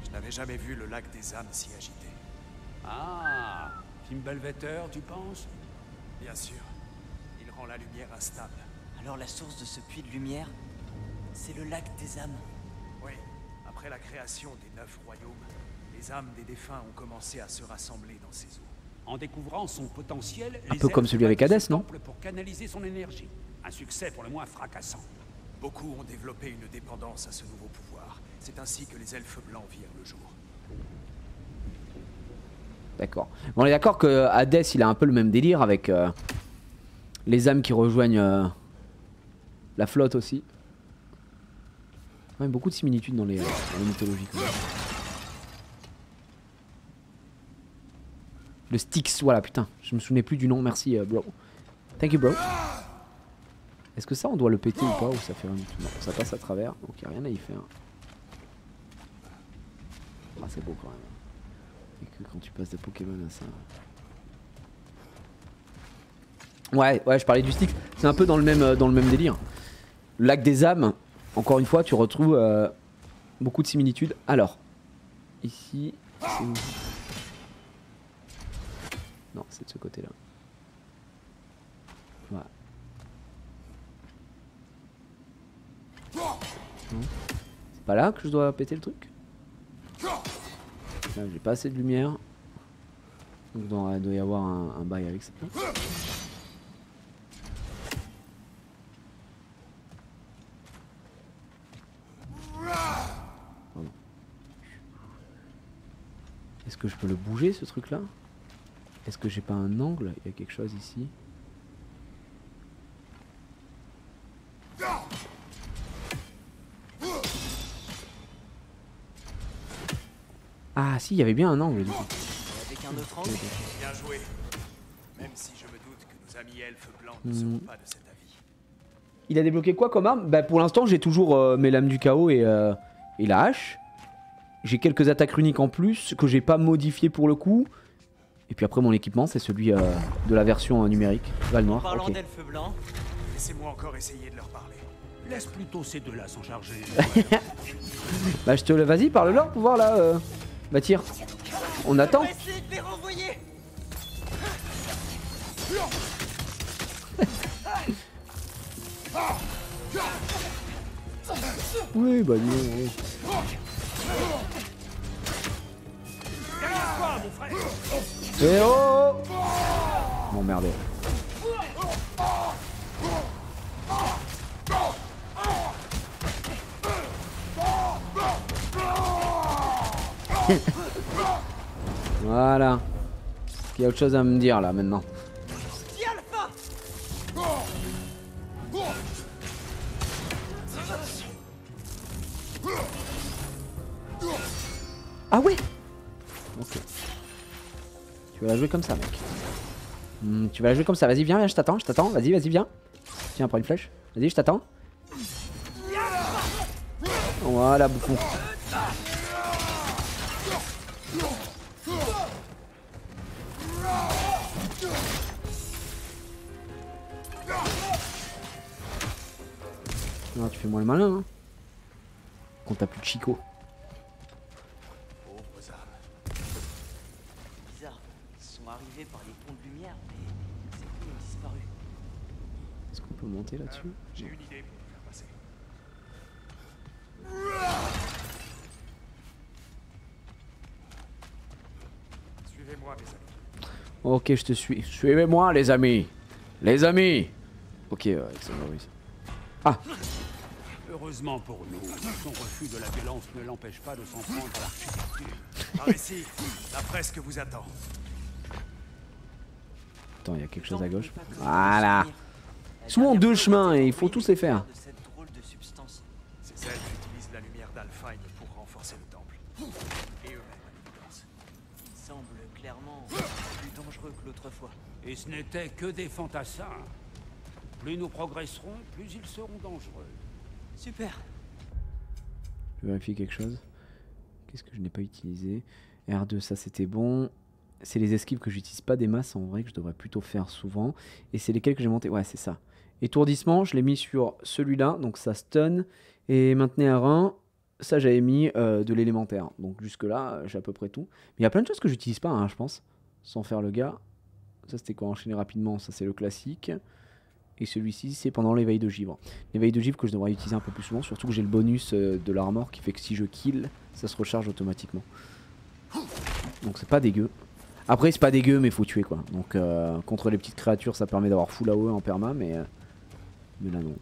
Je n'avais jamais vu le lac des âmes si agité. Ah, Fimbulvetter, tu penses? Bien sûr. Il rend la lumière instable. Alors la source de ce puits de lumière, c'est le lac des âmes. Oui. Après la création des 9 royaumes, les âmes des défunts ont commencé à se rassembler dans ces eaux. En découvrant son potentiel, Un peu comme celui avec Hadès, non? Pour canaliser son énergie. Un succès pour le moins fracassant. Beaucoup ont développé une dépendance à ce nouveau pouvoir. C'est ainsi que les elfes blancs virent le jour. D'accord. Bon, on est d'accord que Hadès, il a un peu le même délire avec les âmes qui rejoignent la flotte aussi. Quand même beaucoup de similitudes dans les mythologies. Quand même. Le Styx, voilà, putain, je me souvenais plus du nom, merci bro. Thank you bro. Est-ce que ça on doit le péter ou pas, ou ça fait rien du tout? Non, ça passe à travers, donc y a rien à y faire. Ah c'est beau quand même. Et que quand tu passes de Pokémon à ça... Ouais, je parlais du Styx, c'est un peu dans le même délire. Le lac des âmes, encore une fois, tu retrouves beaucoup de similitudes. Alors, ici, c'est où? Non, c'est de ce côté-là. Voilà. C'est pas là que je dois péter le truc? Là, j'ai pas assez de lumière. Donc il doit y avoir un bail avec ça. Pardon. Est-ce que je peux le bouger ce truc-là? Est-ce que j'ai pas un angle? Il y a quelque chose ici. Ah si, il y avait bien un angle du coup. Avec un autre angle. Bien joué. Même si je me doute que nos amis elfes blancs ne seront pas de cet avis. Il a débloqué quoi comme arme? Bah pour l'instant j'ai toujours mes lames du chaos et la hache. J'ai quelques attaques runiques en plus que j'ai pas modifié pour le coup. Et puis après mon équipement c'est celui de la version numérique, Val Noir. Parlant Okay. d'elfes blancs, Laissez-moi encore essayer de leur parler. Laisse plutôt ces deux-là s'en charger. Bah je te le... Vas-y parle-leur pour voir là. Bah tire. On attend. essayez de les renvoyer. Oui bah dis oui. Eh oh! M'emmerder. Voilà. Est-ce qu'il y a autre chose à me dire là maintenant? Ah ouais. Ok. Tu vas la jouer comme ça mec. Tu vas la jouer comme ça, vas-y viens, je t'attends, vas-y, viens. Tiens, prends une flèche, vas-y, je t'attends. Voilà, bouffon. Non, tu fais moins le malin, hein. Quand t'as plus de Chico. Pauvres âmes. Bizarre. Ils sont arrivés par les ponts de lumière, mais ces ponts ont disparu. Est-ce qu'on peut monter là-dessus? J'ai une idée pour vous faire passer. Suivez-moi, mes amis. Ok, je te suis. Suivez-moi, les amis. Les amis. Ok, Alexandre Ruiz. Ah, Heureusement pour nous, son refus de la violence ne l'empêche pas de s'en prendre à l'architecture. Par ici, la fresque vous attend. attends, il y a quelque chose à gauche. Voilà. Ils sont en deux chemins et il faut tous les faire. De cette drôle de substance. Ces elfes utilisent la lumière d'Alfheim pour renforcer le temple. Et eux-mêmes à l'évidence. Il semble clairement plus dangereux que l'autre fois. Et ce n'était que des fantassins. Plus nous progresserons, plus ils seront dangereux. Super. Je vais vérifier quelque chose. Qu'est-ce que je n'ai pas utilisé? R2, ça c'était bon. C'est les esquives que j'utilise pas des masses en vrai, que je devrais plutôt faire souvent. Et c'est lesquels que j'ai monté. Ouais, c'est ça. Étourdissement, je l'ai mis sur celui-là, donc ça stun. Et maintenir un, ça j'avais mis de l'élémentaire. Donc jusque-là, j'ai à peu près tout. Mais il y a plein de choses que j'utilise pas, hein, je pense. Sans faire le gars. Ça c'était quoi? Enchaîner rapidement, ça c'est le classique. Et celui-ci, c'est pendant l'éveil de givre. L'éveil de givre que je devrais utiliser un peu plus souvent, surtout que j'ai le bonus de l'armor qui fait que si je kill, ça se recharge automatiquement. Donc c'est pas dégueu. Après c'est pas dégueu mais faut tuer quoi. Donc contre les petites créatures ça permet d'avoir full AOE en perma mais là non.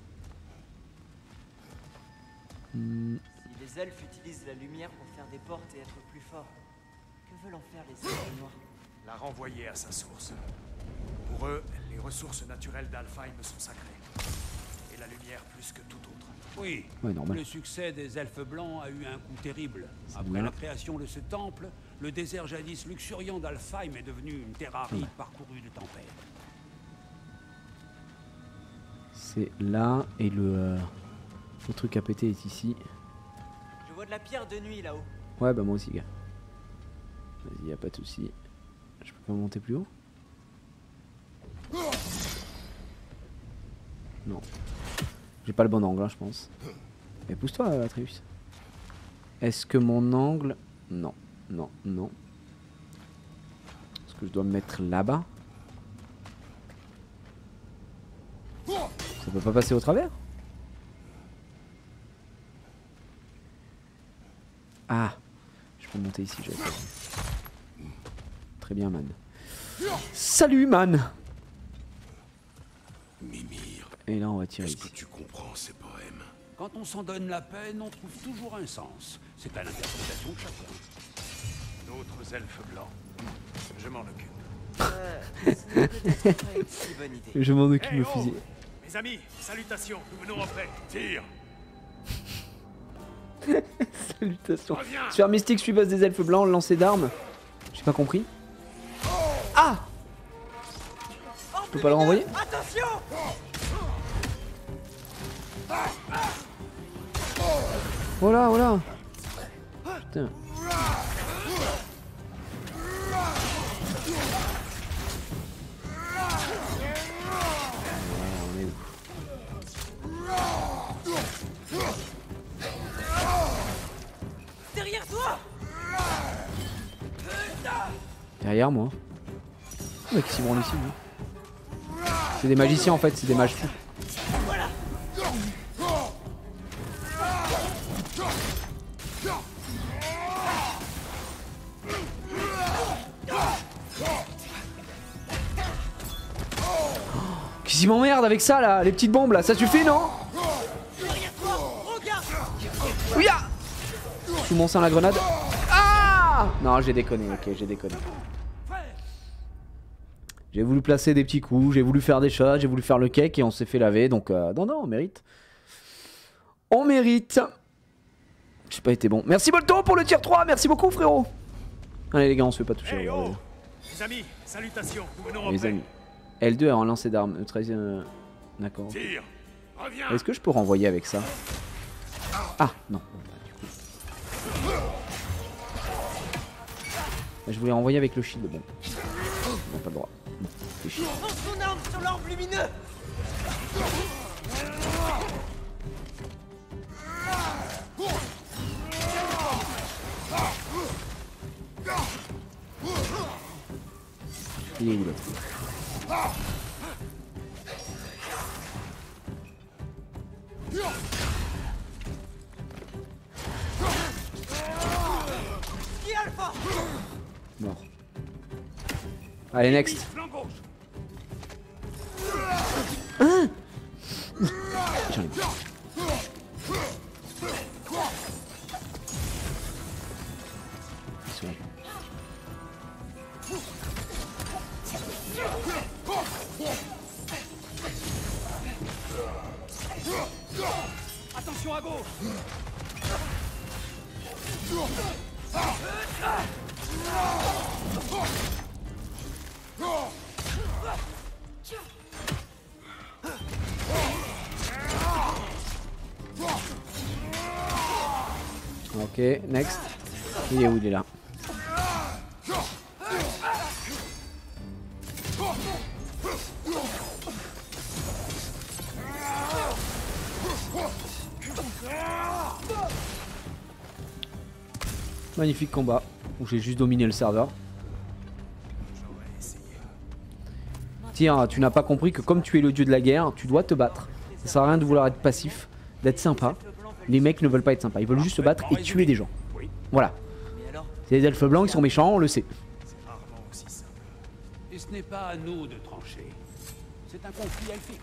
Si les elfes utilisent la lumière pour faire des portes et être plus forts, que veulent en faire les elfes noirs? La renvoyer à sa source. Pour eux, les ressources naturelles d'Alfheim sont sacrées. Et la lumière plus que tout autre. Oui, Ouais, normal. le succès des elfes blancs a eu un coup terrible. Après bien. la création de ce temple, le désert jadis luxuriant d'Alfheim est devenu une terre aride parcourue de tempêtes. C'est là et le truc à péter est ici. Je vois de la pierre de nuit là-haut. Ouais bah moi aussi gars. Vas-y y a pas de souci. Je peux pas monter plus haut? Non. J'ai pas le bon angle hein, je pense. Mais pousse-toi Atreus. Est-ce que mon angle... Non, non, non. Est-ce que je dois me mettre là-bas? Ça peut pas passer au travers? Ah, je peux monter ici, je vais faire. Très bien, man. Salut, man. Mimir, Et là, on va tirer est-ce que ici. tu comprends ces poèmes? Quand on s'en donne la peine, on trouve toujours un sens. C'est à l'interprétation de chacun. D'autres elfes blancs. Je m'en occupe. Ce n'est peut-être pas une si bonne idée. Je m'en occupe Hey, le oh fusil. Mes amis, salutations, nous venons en prêt. Tire. Salutations. Reviens. Sphère mystique suiveuse des elfes blancs, lancer d'armes. J'ai pas compris. Ah! Je peux pas le renvoyer? Attention! Voilà, voilà. Putain. On est où? Derrière toi! Derrière moi. Oh, mais qui s'y branle ici, lui? C'est des magiciens en fait, c'est des mages fous. Qui s'y m'emmerde avec ça là, les petites bombes là, ça suffit non? Oui ah. Sous mon sein la grenade. Ah! Non j'ai déconné, ok j'ai déconné. J'ai voulu placer des petits coups, j'ai voulu faire des choses, j'ai voulu faire le cake et on s'est fait laver donc non non on mérite. On mérite. J'ai pas été bon. Merci Bolton pour le tier 3, merci beaucoup frérot. Allez les gars on se fait pas toucher. Hey, regardez. oh mes amis, salutations, nous venons en Les prêt. amis. L2 a un lancer d'armes. Le 13e. D'accord. Tire. Reviens. Est-ce que je peux renvoyer avec ça? Ah non. Je voulais renvoyer avec le shield. Bon. On n'a pas le droit. Non, fais chier. Lance ton arme sur l'orbe lumineux! est où l'autre? Mort. Allez, next. Hein? J'en ai plus. Ils sont là. Attention à gauche. Ok, next. Il est où? Il est là. Magnifique combat où j'ai juste dominé le serveur. Tiens, tu n'as pas compris que comme tu es le dieu de la guerre, tu dois te battre. Ça sert à rien de vouloir être passif, d'être sympa. Les mecs ne veulent pas être sympas, ils veulent juste se battre et tuer des gens. Voilà. C'est les elfes blancs, ils sont méchants, on le sait. Et ce n'est pas à nous de trancher. C'est un conflit elfique.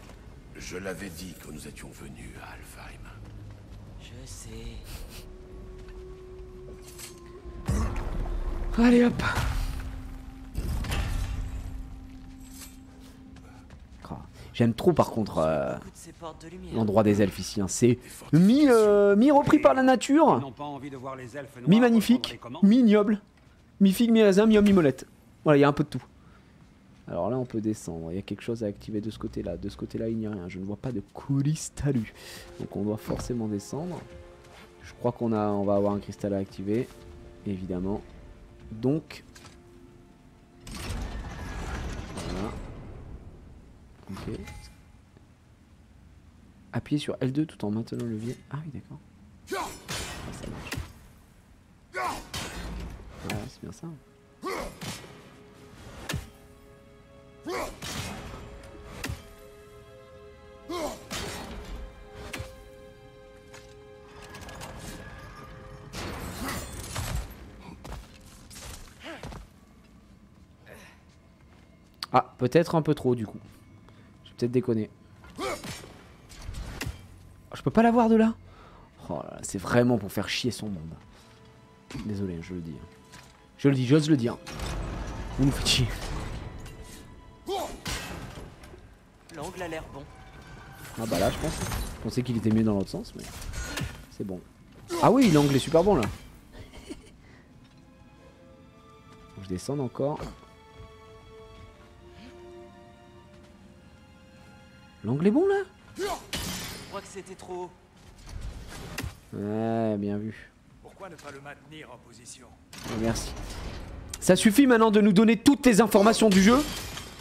Je l'avais dit quand nous étions venus à Alfheim. Je sais. Allez hop. J'aime trop par contre l'endroit des elfes ici. Hein. C'est mi-repris par la nature, mi-magnifique, mi-ignoble, mi-figue, mi-raisin, mi-homme, mi-molette. Voilà, il y a un peu de tout. Alors là on peut descendre, il y a quelque chose à activer de ce côté-là. De ce côté-là il n'y a rien, je ne vois pas de cristallu. Donc on doit forcément descendre. Je crois qu'on va avoir un cristal à activer, évidemment. Donc... Voilà. Ok. Appuyez sur L2 tout en maintenant le levier. Ah oui d'accord. Ah, ça marche. Voilà, c'est bien ça. Ah, peut-être un peu trop du coup. J'ai peut-être déconné. Je peux pas l'avoir de là. Oh là là, c'est vraiment pour faire chier son monde. Désolé, je le dis. Je le dis, j'ose le dire. Vous nous faites chier. L'angle a l'air bon. Ah bah là, je pensais qu'il était mieux dans l'autre sens, mais c'est bon. Ah oui, l'angle est super bon là. Faut que je descende encore. L'angle est bon là? Je crois que c'était trop haut. Ouais, bien vu. Pourquoi ne pas le maintenir en position? Merci. Ça suffit maintenant de nous donner toutes les informations du jeu.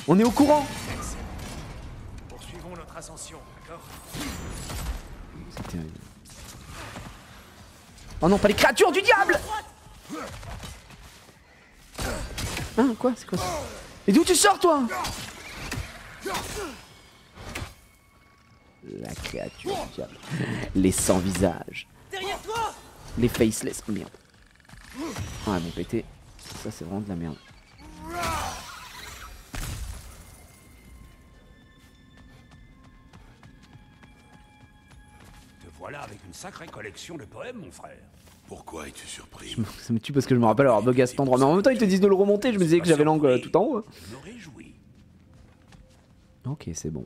On est au courant. Excellent. Poursuivons notre ascension, d'accord? C'est terrible. Oh non, pas les créatures du diable! Hein, quoi? C'est quoi ça? Et d'où tu sors toi? La créature du diable. Les sans visage. Derrière toi! Les faceless. Oh merde. Ah, elles vont péter. Ça, c'est vraiment de la merde. Te voilà avec une sacrée collection de poèmes, mon frère. Pourquoi es-tu surpris? Ça me tue parce que je me rappelle avoir bug à cet endroit. Mais en même temps, ils te disent de le remonter. Je me disais que j'avais l'angle tout en haut. Je me réjouis. Ok, c'est bon.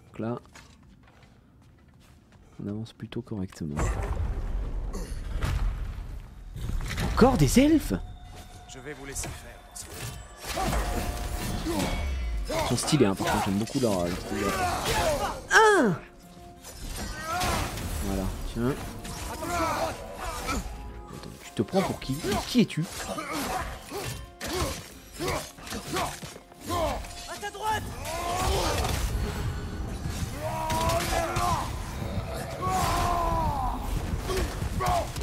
Donc là, on avance plutôt correctement. Encore des elfes? Je vais vous laisser faire. Ils sont stylés, hein, par contre, j'aime beaucoup leur style de ah! Voilà, tiens. Attends, tu te prends pour qui? Qui es-tu? À ta droite!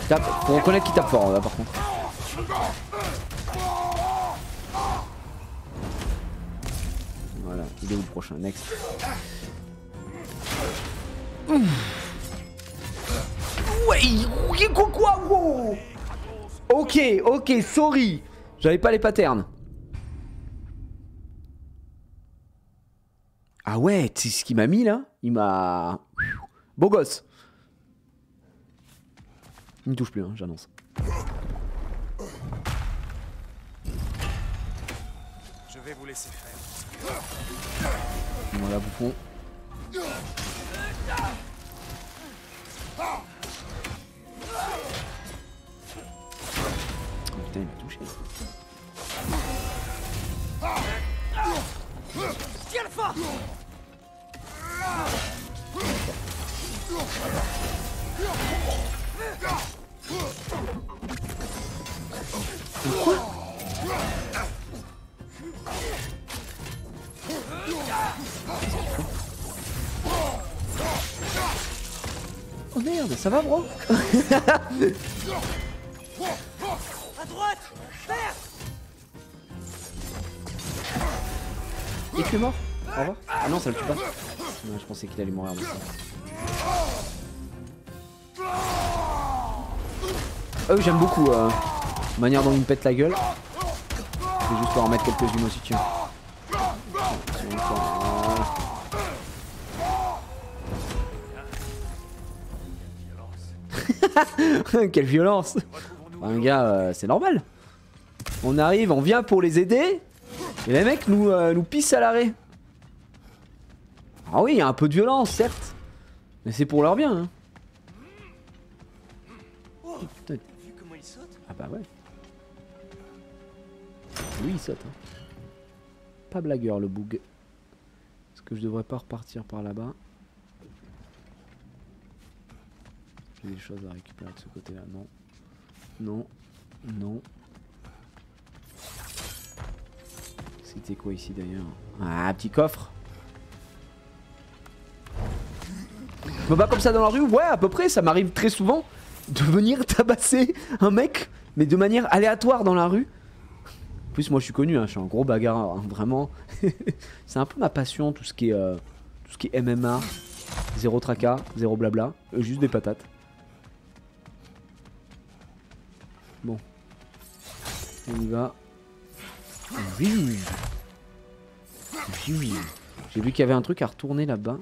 Tape, faut reconnaître qu'il tape fort là par contre. Voilà, il est où le prochain? Next. Ouais, quoi, wow. Ok, sorry. J'avais pas les patterns. Ah ouais, tu sais ce qu'il m'a mis là? Il m'a... Beau gosse. Il me touche plus, hein, j'annonce. Je vais vous laisser faire. Voilà, bouffon. Oh putain, il m'a touché. Tiens le fort. Oh merde, ça va bro? À droite. Vert. Et tu es mort? Au revoir. Ah non, ça le tue pas. Non, je pensais qu'il allait mourir de ça. Ah oui, j'aime beaucoup la manière dont il me pète la gueule. Je vais juste leur en mettre quelques-unes aussi, tiens. Quelle violence! Un gars, c'est normal. On arrive, on vient pour les aider. Et les mecs nous pissent à l'arrêt. Ah oui, il y a un peu de violence, certes. Mais c'est pour leur bien. Hein. Oh, t'as vu comment il saute? Ah bah ouais. Lui il saute. Hein. Pas blagueur le boug. Est-ce que je devrais pas repartir par là-bas? J'ai des choses à récupérer de ce côté-là. Non. Non. Non. C'était quoi ici d'ailleurs? Ah, petit coffre. Je me bats comme ça dans la rue? Ouais, à peu près. Ça m'arrive très souvent de venir tabasser un mec, mais de manière aléatoire dans la rue. En plus, moi je suis connu, hein, je suis un gros bagarreur, hein, vraiment. C'est un peu ma passion, tout ce qui est MMA. Zéro tracas, zéro blabla, juste des patates. Bon. On y va. J'ai vu qu'il y avait un truc à retourner là-bas.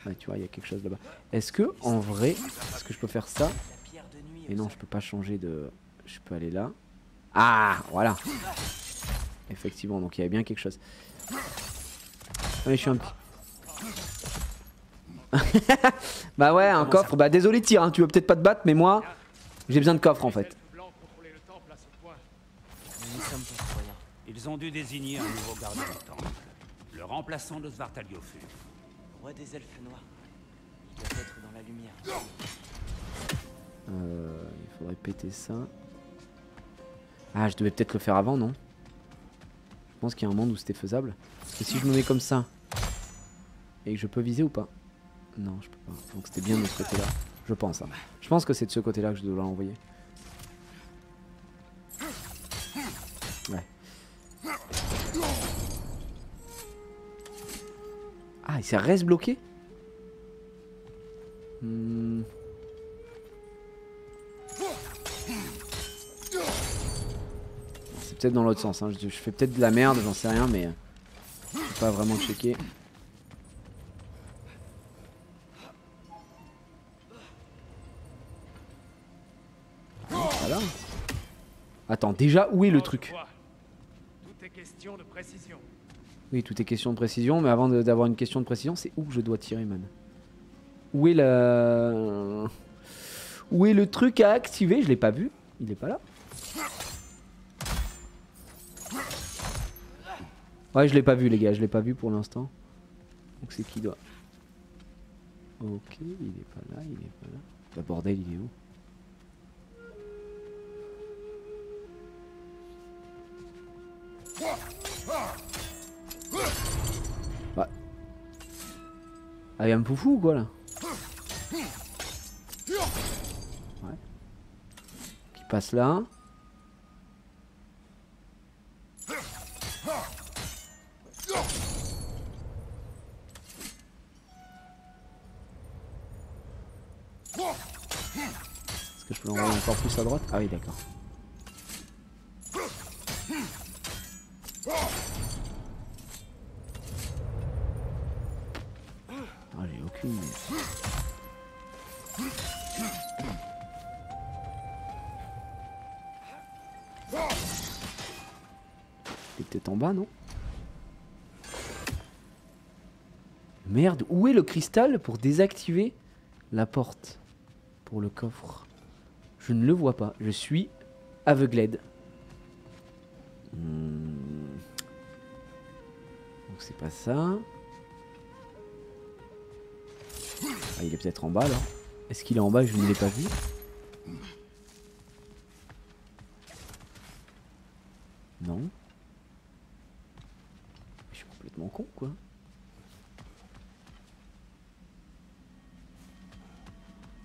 Ouais, tu vois, il y a quelque chose là-bas. Est-ce que, en vrai, est-ce que je peux faire ça? Et non, je peux pas changer de... Je peux aller là. Ah, voilà. Effectivement, donc il y avait bien quelque chose. Allez, je suis un petit... Bah ouais, un coffre. Bah désolé, tire, hein, tu veux peut-être pas te battre, mais moi, j'ai besoin de coffre en fait. Ils ont dû désigner un nouveau gardien du temple. Le remplaçant de Svartaliofu. Roi des elfes noirs. Il doit être dans la lumière. Il faudrait péter ça. Ah, je devais peut-être le faire avant, non? Je pense qu'il y a un monde où c'était faisable. Et si je me mets comme ça, et que je peux viser ou pas? Non, je peux pas. Donc c'était bien de ce côté-là. Je pense. Hein. Je pense que c'est de ce côté-là que je dois l'envoyer. Ouais. Ah, il s'est reste bloqué? C'est peut-être dans l'autre sens. Hein. Je fais peut-être de la merde, j'en sais rien, mais je peux pas vraiment checker. Voilà. Attends, déjà, où est le truc? Tout est question de précision. Oui, tout est question de précision, mais avant d'avoir une question de précision, c'est où je dois tirer, man? Où est la... Où est le truc à activer? Je l'ai pas vu. Il est pas là. Ouais, je l'ai pas vu, les gars. Je l'ai pas vu pour l'instant. Donc c'est qui doit... Ok, il est pas là, il est pas là. Bah bordel, il est où? Bah. Ah, y'a un poufou ou quoi là? Ouais. Qui passe là. que je peux l'envoyer encore plus à droite? Ah oui, d'accord. Ah, j'ai aucune idée. Il est peut-être en bas, non? Merde, où est le cristal pour désactiver la porte? Pour le coffre. Je ne le vois pas. Je suis aveuglé. Donc c'est pas ça. Ah, il est peut-être en bas là. Est-ce qu'il est en bas et je ne l'ai pas vu? Non. Je suis complètement con quoi.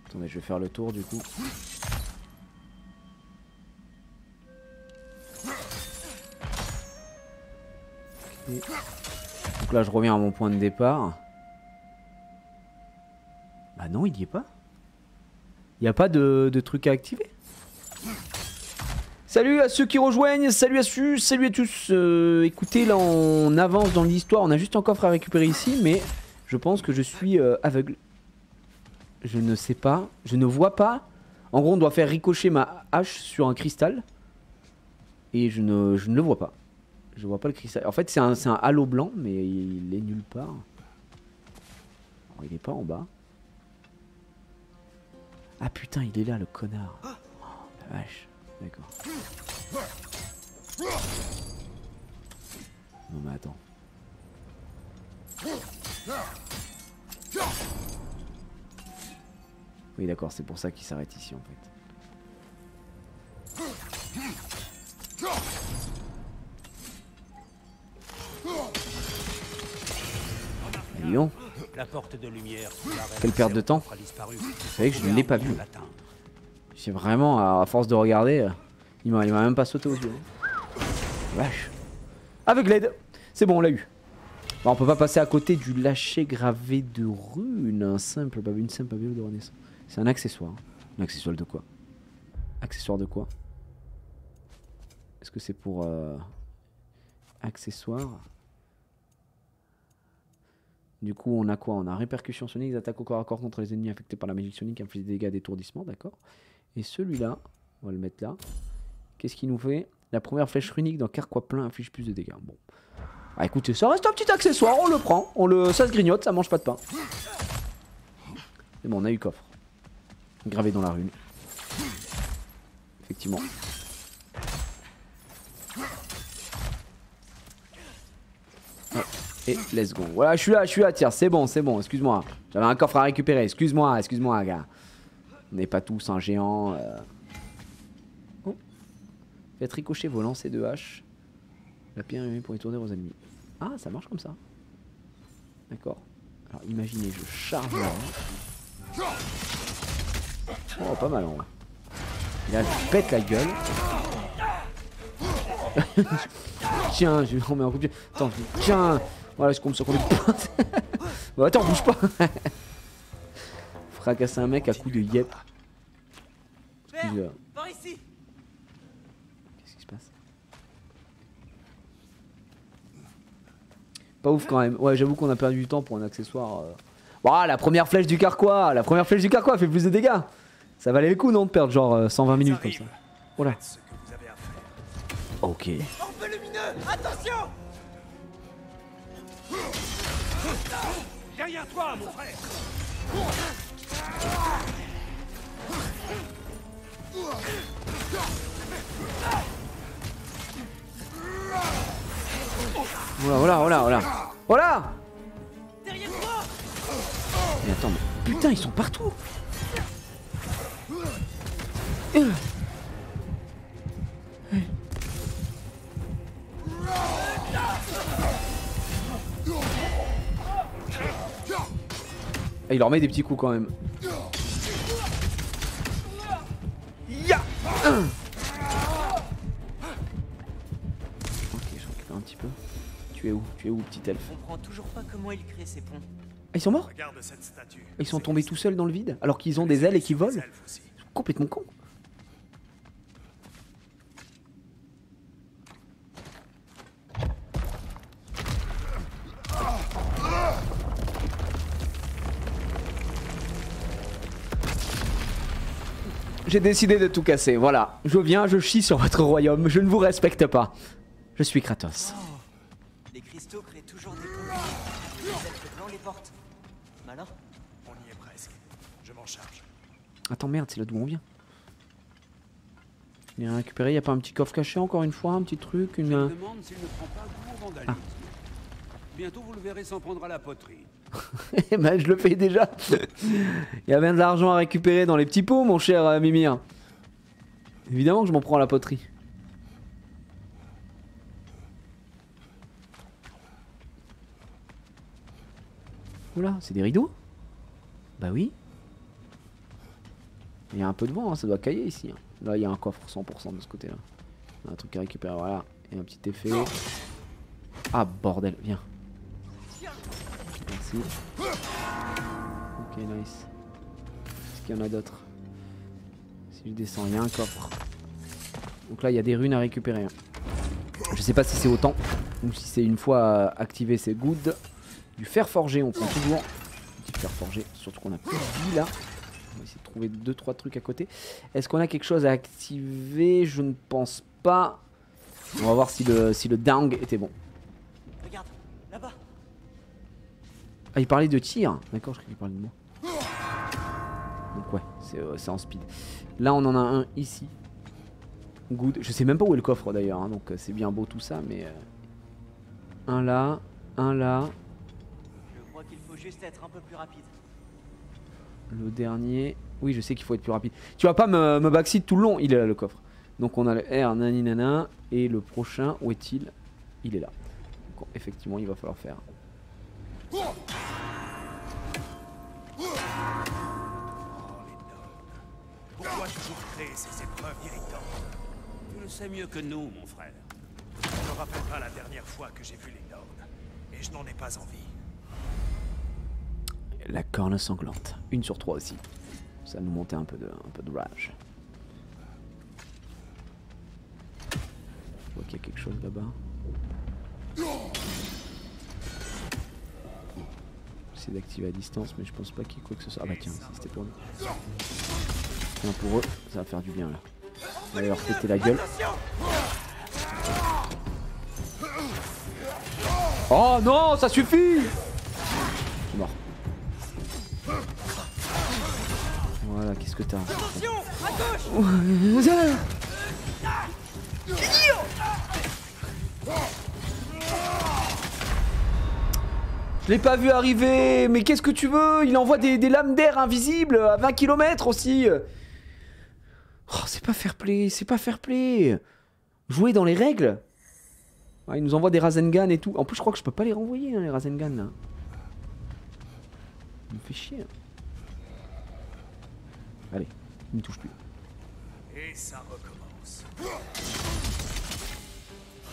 Attendez, je vais faire le tour du coup. Okay. Donc là je reviens à mon point de départ. Bah non, il y est pas. Il n'y a pas de truc à activer. Salut à ceux qui rejoignent, salut à ceux, salut à tous. Écoutez, là on avance dans l'histoire, on a juste un coffre à récupérer ici, mais je pense que je suis aveugle. Je ne sais pas, je ne vois pas. En gros, on doit faire ricocher ma hache sur un cristal. Et je ne le vois pas. Je vois pas le cristal. En fait, c'est un halo blanc, mais il est nulle part. Alors, il est pas en bas. Ah putain, il est là, le connard. Oh, la vache. D'accord. Non mais attends. Oui d'accord, c'est pour ça qu'il s'arrête ici en fait. Et dis donc. La porte de lumière. Quelle perte de temps. Vous savez que je ne l'ai pas vu. J'ai vraiment, à force de regarder, il m'a même pas sauté aux yeux. Vache. Aveugled. C'est bon, on l'a eu. Bon, on peut pas passer à côté du lâcher gravé de runes. Une simple babule de renaissance. C'est un accessoire. Un accessoire de quoi? Accessoire de quoi? Est-ce que c'est pour... accessoire? Du coup, on a quoi? On a répercussion sonique, ils attaquent au corps à corps contre les ennemis affectés par la magie sonique, inflige des dégâts d'étourdissement, d'accord. Et celui-là, on va le mettre là. Qu'est-ce qu'il nous fait? La première flèche runique dans carquois plein inflige plus de dégâts. Bon. Ah écoutez, ça reste un petit accessoire, on le prend. Ça se grignote, ça mange pas de pain. C'est bon, on a eu coffre. Gravé dans la rune. Effectivement. Hop. Et let's go. Voilà, je suis là, tiens, c'est bon, excuse-moi. J'avais un coffre à récupérer, excuse-moi, gars. On n'est pas tous un géant. Oh. Faites ricocher vos lancers de hache. La pierre est pour étourdir vos ennemis. Ah, ça marche comme ça. D'accord. Alors imaginez, je charge là. Oh, pas mal en vrai. Et là, je pète la gueule. Tiens, je vais remettre un coup de pied. Attends, tiens. Voilà, je compte sur qu'on est. Bon, attends, bouge pas. Fracasser un mec à coup de yep. Par ici. Qu'est-ce qui se passe? Pas ouf quand même. Ouais, j'avoue qu'on a perdu du temps pour un accessoire. Bon, la première flèche du carquois. La première flèche du carquois fait plus de dégâts. Ça valait le coup, non, de perdre genre 120 minutes comme ça. Voilà. Ok. Orbe lumineux, attention! Derrière toi, mon frère. Voilà. Derrière toi! Mais attends, mais putain, ils sont partout. Et il leur met des petits coups quand même. Ya. Ok, je récupère un petit peu. Tu es où, petit elfe? Je comprends toujours pas comment il crée ces ponts. Ah, ils sont morts? Regarde cette statue. Ils sont tombés tout seuls dans le vide alors qu'ils ont des ailes et qu'ils volent? complètement con. J'ai décidé de tout casser, voilà. Je viens, je chie sur votre royaume, je ne vous respecte pas. Je suis Kratos. Oh, les cristaux créent toujours des combinaisons. Les elfes blancs les portent. Malin. On y est presque. Je m'en charge. Attends, merde, c'est là d'où on vient. Il a récupéré, y a pas un petit coffre caché encore une fois, un petit truc, Je une... me demande s'il ne prend pas goût au vandalisme. Bientôt vous le verrez s'en prendre à la poterie. Eh ben, je le fais déjà. Il y a bien de l'argent à récupérer dans les petits pots, mon cher Mimir. Évidemment que je m'en prends à la poterie. Oula, c'est des rideaux? Bah oui. Il y a un peu de vent, hein, ça doit cailler ici. Hein. Là, il y a un coffre 100% de ce côté-là. Un truc à récupérer, voilà. Et un petit effet. Ah, bordel, viens. Merci. Ok, nice. Est-ce qu'il y en a d'autres? Si je descends, il y a un coffre. Donc là, il y a des runes à récupérer. Je sais pas si c'est autant ou si c'est une fois activé, c'est good. Du fer forgé, on prend toujours. Petit fer forgé, surtout qu'on a plus de vie là. On va essayer de trouver 2-3 trucs à côté. Est-ce qu'on a quelque chose à activer? Je ne pense pas. On va voir si le down était bon. Regarde, là-bas. Ah, il parlait de tir. D'accord, je crois qu'il parlait de moi. Donc ouais, c'est en speed. Là, on en a un ici. Good. Je sais même pas où est le coffre d'ailleurs. Hein, donc c'est bien beau tout ça, mais... un là, un là. Je crois qu'il faut juste être un peu plus rapide. Le dernier... Oui, je sais qu'il faut être plus rapide. Tu vas pas me backseat tout le long. Il est là, le coffre. Donc on a le R, nani nana. Et le prochain, où est-il? Il est là. Donc effectivement, il va falloir faire... Pourquoi toujours créer ces épreuves irritantes? Tu le sais mieux que nous, mon frère. Je ne me rappelle pas la dernière fois que j'ai vu les Nornes. Et je n'en ai pas envie. La corne sanglante. 1 sur 3 aussi. Ça va nous monter un peu de rage. Je vois qu'il y a quelque chose là-bas. J'essaie d'activer à distance, mais je pense pas qu'il y ait quoi que ce soit. Ah bah tiens, c'était pour nous. Tiens, pour eux, ça va faire du bien là. On va leur péter la gueule. Oh non, ça suffit! Je suis mort. Voilà, qu'est-ce que t'as? Attention, à gauche! Je l'ai pas vu arriver, mais qu'est-ce que tu veux? Il envoie des lames d'air invisibles à 20 km aussi. Oh, c'est pas fair play, c'est pas fair play. Jouer dans les règles. Ah, il nous envoie des Rasengan et tout. En plus, je crois que je peux pas les renvoyer, hein, les Rasengan là. Il me fait chier. Allez, il me touche plus. Et ça recommence.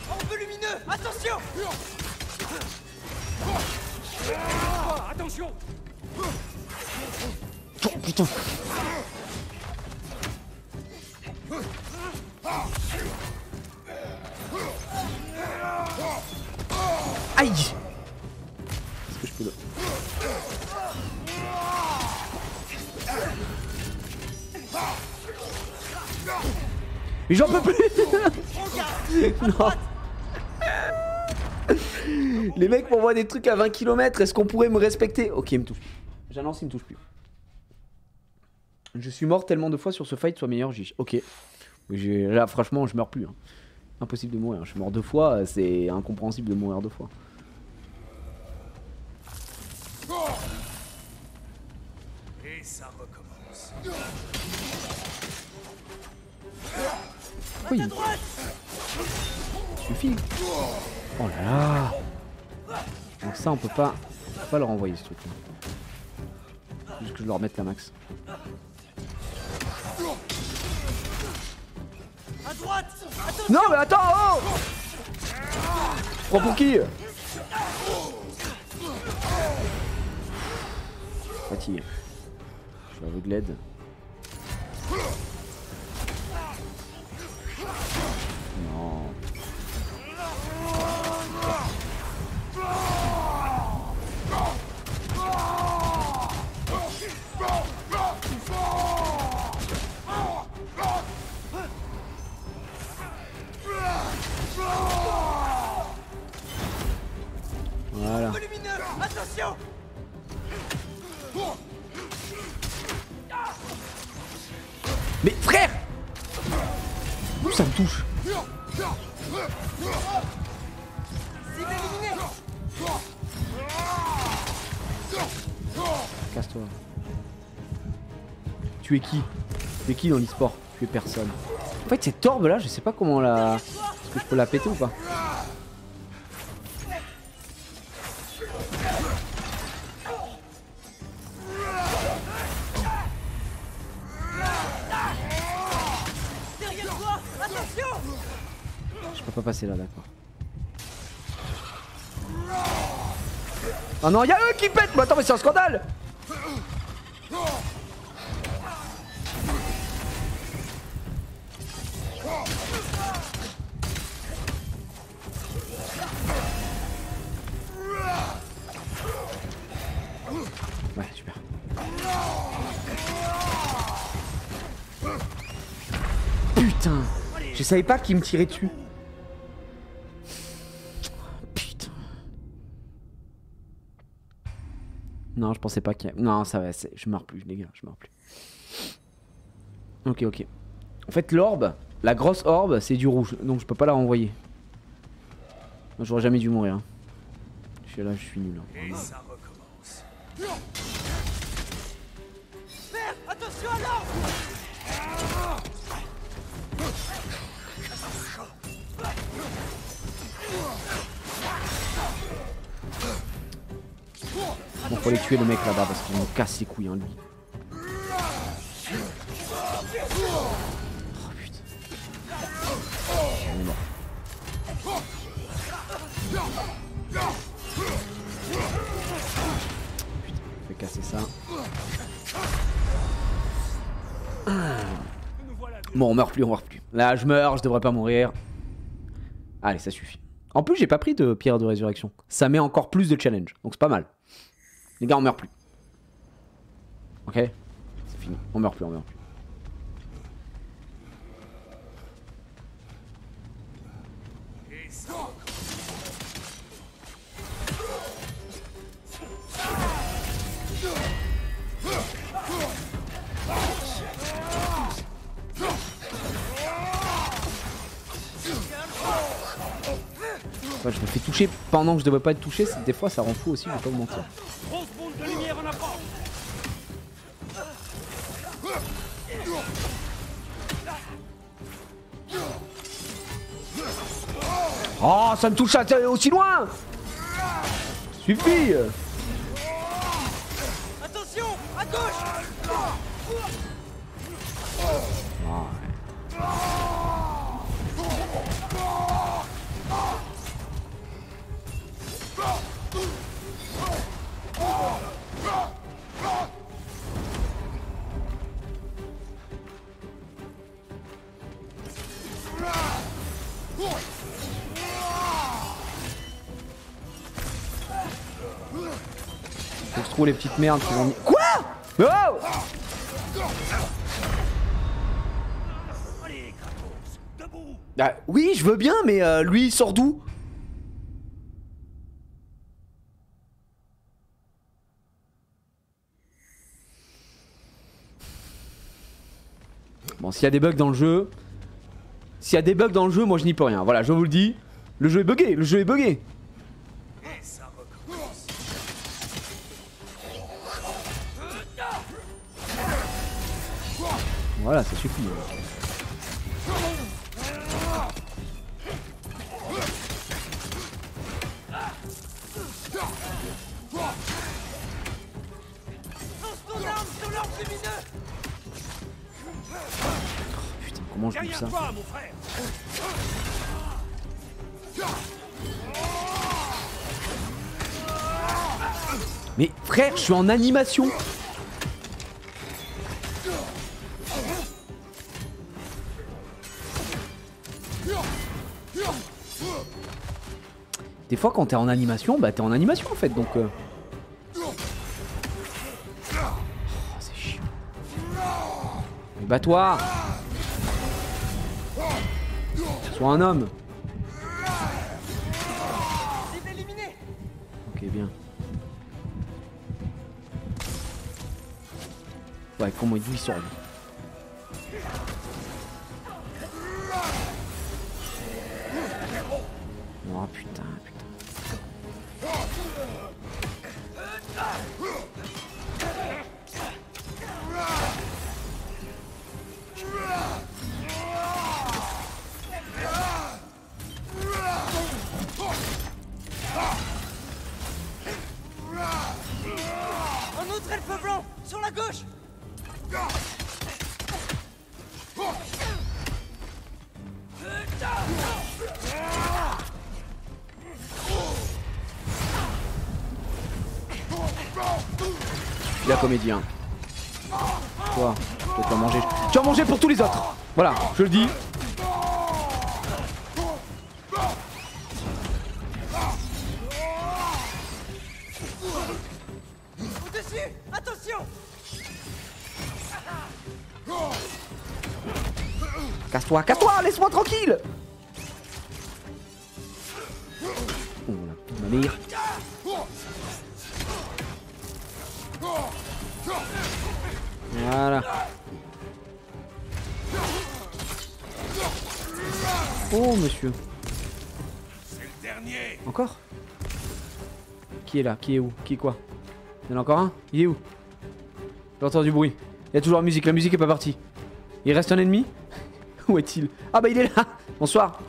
Orbe lumineux, attention! Attention! Oh putain! Aïe! Est-ce que je peux le... Mais j'en peux plus. Non. Les mecs m'envoient des trucs à 20 km, est-ce qu'on pourrait me respecter? Ok, il me touche plus. J'annonce, il me touche plus. Je suis mort tellement de fois sur ce fight, soit meilleur, j'ai... Ok. Là, franchement, je meurs plus. Hein. Impossible de mourir. Je suis mort 2 fois, c'est incompréhensible de mourir 2 fois. Et ça recommence. Oui. Suffit. Oh là là. Donc ça, on peut pas le renvoyer ce truc là. Juste que je le remette la max. À droite! Non mais attends, oh! Prends pour qui? Fatigué. Je suis aveugled. Non. Voilà. Attention! Mais frère! Où ça me touche? Casse-toi. Tu es qui? Tu es qui dans l'e-sport? Tu es personne. En fait cette orbe là, je sais pas comment la... Est-ce que je peux la péter ou pas? Je peux pas passer là, d'accord. Ah non, y'a eux qui pètent! Mais attends, mais c'est un scandale! Ouais, super. Putain! Je savais pas qu'il me tirait dessus. Putain. Non, je pensais pas qu'il y a... Non, ça va, je meurs plus, les gars, je meurs plus. Ok, ok. En fait, l'orbe, la grosse orbe, c'est du rouge, donc je peux pas la renvoyer. J'aurais jamais dû mourir. Hein. Je suis là, je suis nul. Hein. Et ça recommence. Merde, attention à l'orbe! Bon, faut aller tuer le mec là-bas parce qu'il me casse les couilles, hein, lui. Oh putain. On est mort. Putain, je vais casser ça. Bon, on meurt plus, on meurt plus. Là, je meurs, je devrais pas mourir. Allez, ça suffit. En plus, j'ai pas pris de pierre de résurrection. Ça met encore plus de challenge, donc c'est pas mal. Les gars, on meurt plus. Ok? C'est fini. On meurt plus, on meurt plus. Ouais, je me fais toucher pendant que je devais pas être touché, des fois ça rend fou aussi, je vais pas vous mentir. Grosse boule de lumière en approche. Oh, ça me touche aussi loin! Suffit! Attention, à gauche! Ah, ouais. Faut que je trouve les petites merdes qui vont... Quoi? Oh! Allez, Kratos, debout. Ah, oui, je veux bien, mais lui, il sort d'où? Bon, s'il y a des bugs dans le jeu... S'il y a des bugs dans le jeu, moi je n'y peux rien. Voilà, je vous le dis. Le jeu est bugué, le jeu est bugué. Et ça recommence. Voilà, ça suffit. Lance ton arme sur l'orbe lumineux! Putain, comment je joue ça? Derrière toi, mon frère. Mais frère, je suis en animation. fois quand t'es en animation, bah t'es en animation en fait donc. Oh, c'est chiant. Mais bats-toi. Sois un homme. Ok, bien. Ouais, comment il sort lui. Oh putain, putain. Un autre elfe blanc sur la gauche. Il a comédien. Toi, tu vas manger. Tu vas manger pour tous les autres. Voilà, je le dis. Au-dessus, attention. Casse-toi, casse-toi, laisse-moi tranquille. Oh la mère. Voilà. Oh monsieur. C'est le dernier. Encore? Qui est là? Qui est où? Qui est quoi? Il y en a encore un? Il est où? J'entends du bruit. Il y a toujours la musique est pas partie. Il reste un ennemi? Où est-il? Ah bah il est là. Bonsoir.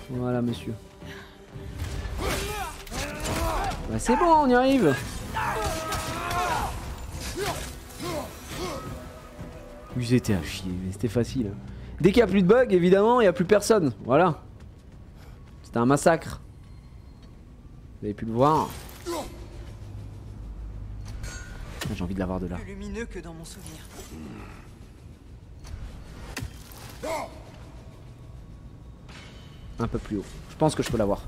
Voilà monsieur. Bah c'est bon, on y arrive. Ils étaient à chier, mais c'était facile. Dès qu'il n'y a plus de bugs, évidemment, il n'y a plus personne. Voilà. C'était un massacre. Vous avez pu le voir. J'ai envie de l'avoir de là. Plus lumineux que dans mon souvenir. Un peu plus haut. Je pense que je peux l'avoir.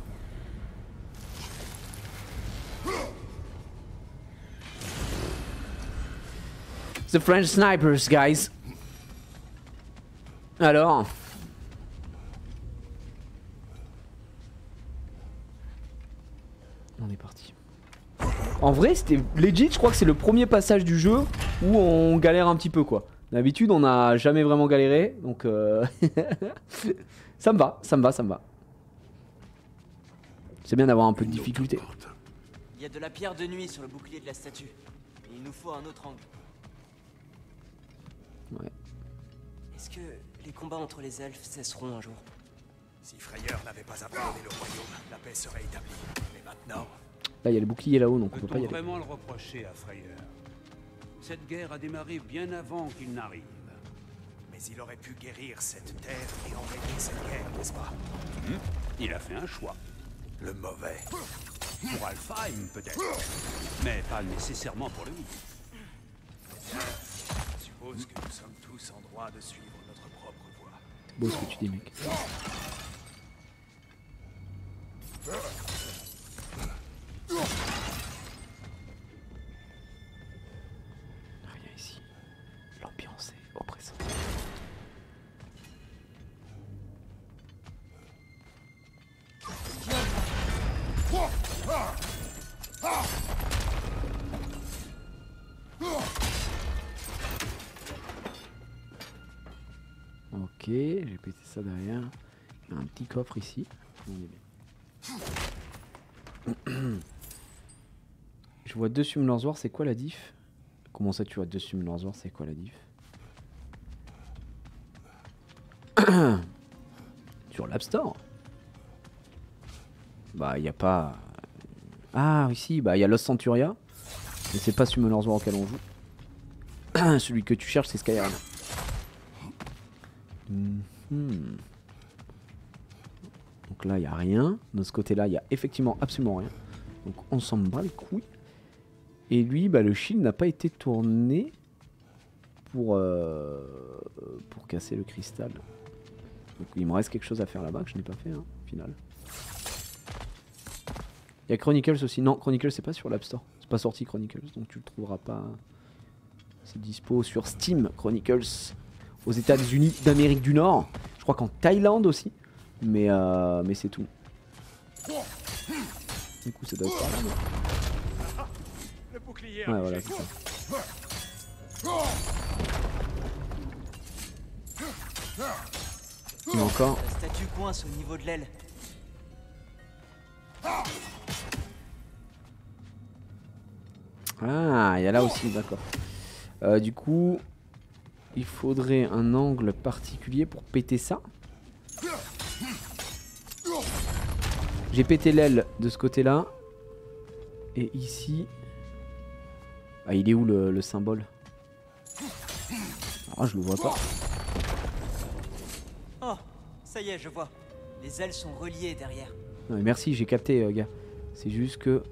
The French Snipers, guys. Alors. On est parti. En vrai, c'était legit, je crois que c'est le premier passage du jeu où on galère un petit peu quoi. D'habitude, on n'a jamais vraiment galéré, donc ça me va, ça me va, ça me va. C'est bien d'avoir un peu de difficulté. Il y a de la pierre de nuit sur le bouclier de la statue. Il nous faut un autre angle. Ouais. Est-ce que les combats entre les elfes cesseront un jour? Si Freyeur n'avait pas abandonné le royaume, la paix serait établie. Mais maintenant... Là, il y a le bouclier là-haut, donc on peut pas y Peut-on aller. vraiment le reprocher à Freyeur? Cette guerre a démarré bien avant qu'il n'arrive. Mais il aurait pu guérir cette terre et enrayer cette guerre, n'est-ce pas? Il a fait un choix. Le mauvais. Pour Alfheim, peut-être. Mais pas nécessairement pour lui. Je suppose que nous sommes tous en droit de suivre notre propre voie. C'est beau ce que tu dis, mec. Rien ici. L'ambiance est oppressante. Ok, j'ai pété ça derrière. Il y a un petit coffre ici. On est bien. Je vois deux Summoner's, c'est quoi la diff? Comment ça tu vois deux Summoner's, c'est quoi la diff? Sur l'App Store. Bah y a pas... Ah ici, bah y a Lost Centuria. Mais c'est pas Summoner's auquel on joue. Celui que tu cherches c'est Skyrim. Donc là il n'y a rien. De ce côté là il n'y a effectivement absolument rien. Donc on s'en bat les couilles. Et lui bah, le shield n'a pas été tourné pour casser le cristal. Donc il me reste quelque chose à faire là-bas que je n'ai pas fait hein, au final. Il y a Chronicles aussi. Non, Chronicles c'est pas sur l'App Store. C'est pas sorti Chronicles, donc tu le trouveras pas. C'est dispo sur Steam, Chronicles. Aux États-Unis d'Amérique du Nord. Je crois qu'en Thaïlande aussi. Mais c'est tout. Du coup ça doit être par là. Le bouclier. Ouais voilà c'est ça. Il y a encore. La statue coince au niveau de l'aile. Ah, il y a là aussi, d'accord. Du coup, il faudrait un angle particulier pour péter ça. J'ai pété l'aile de ce côté-là. Et ici... Ah, il est où le symbole? Ah, je le vois pas. Oh, ça y est, je vois. Les ailes sont reliées derrière. Non, mais merci, j'ai capté, gars. C'est juste que...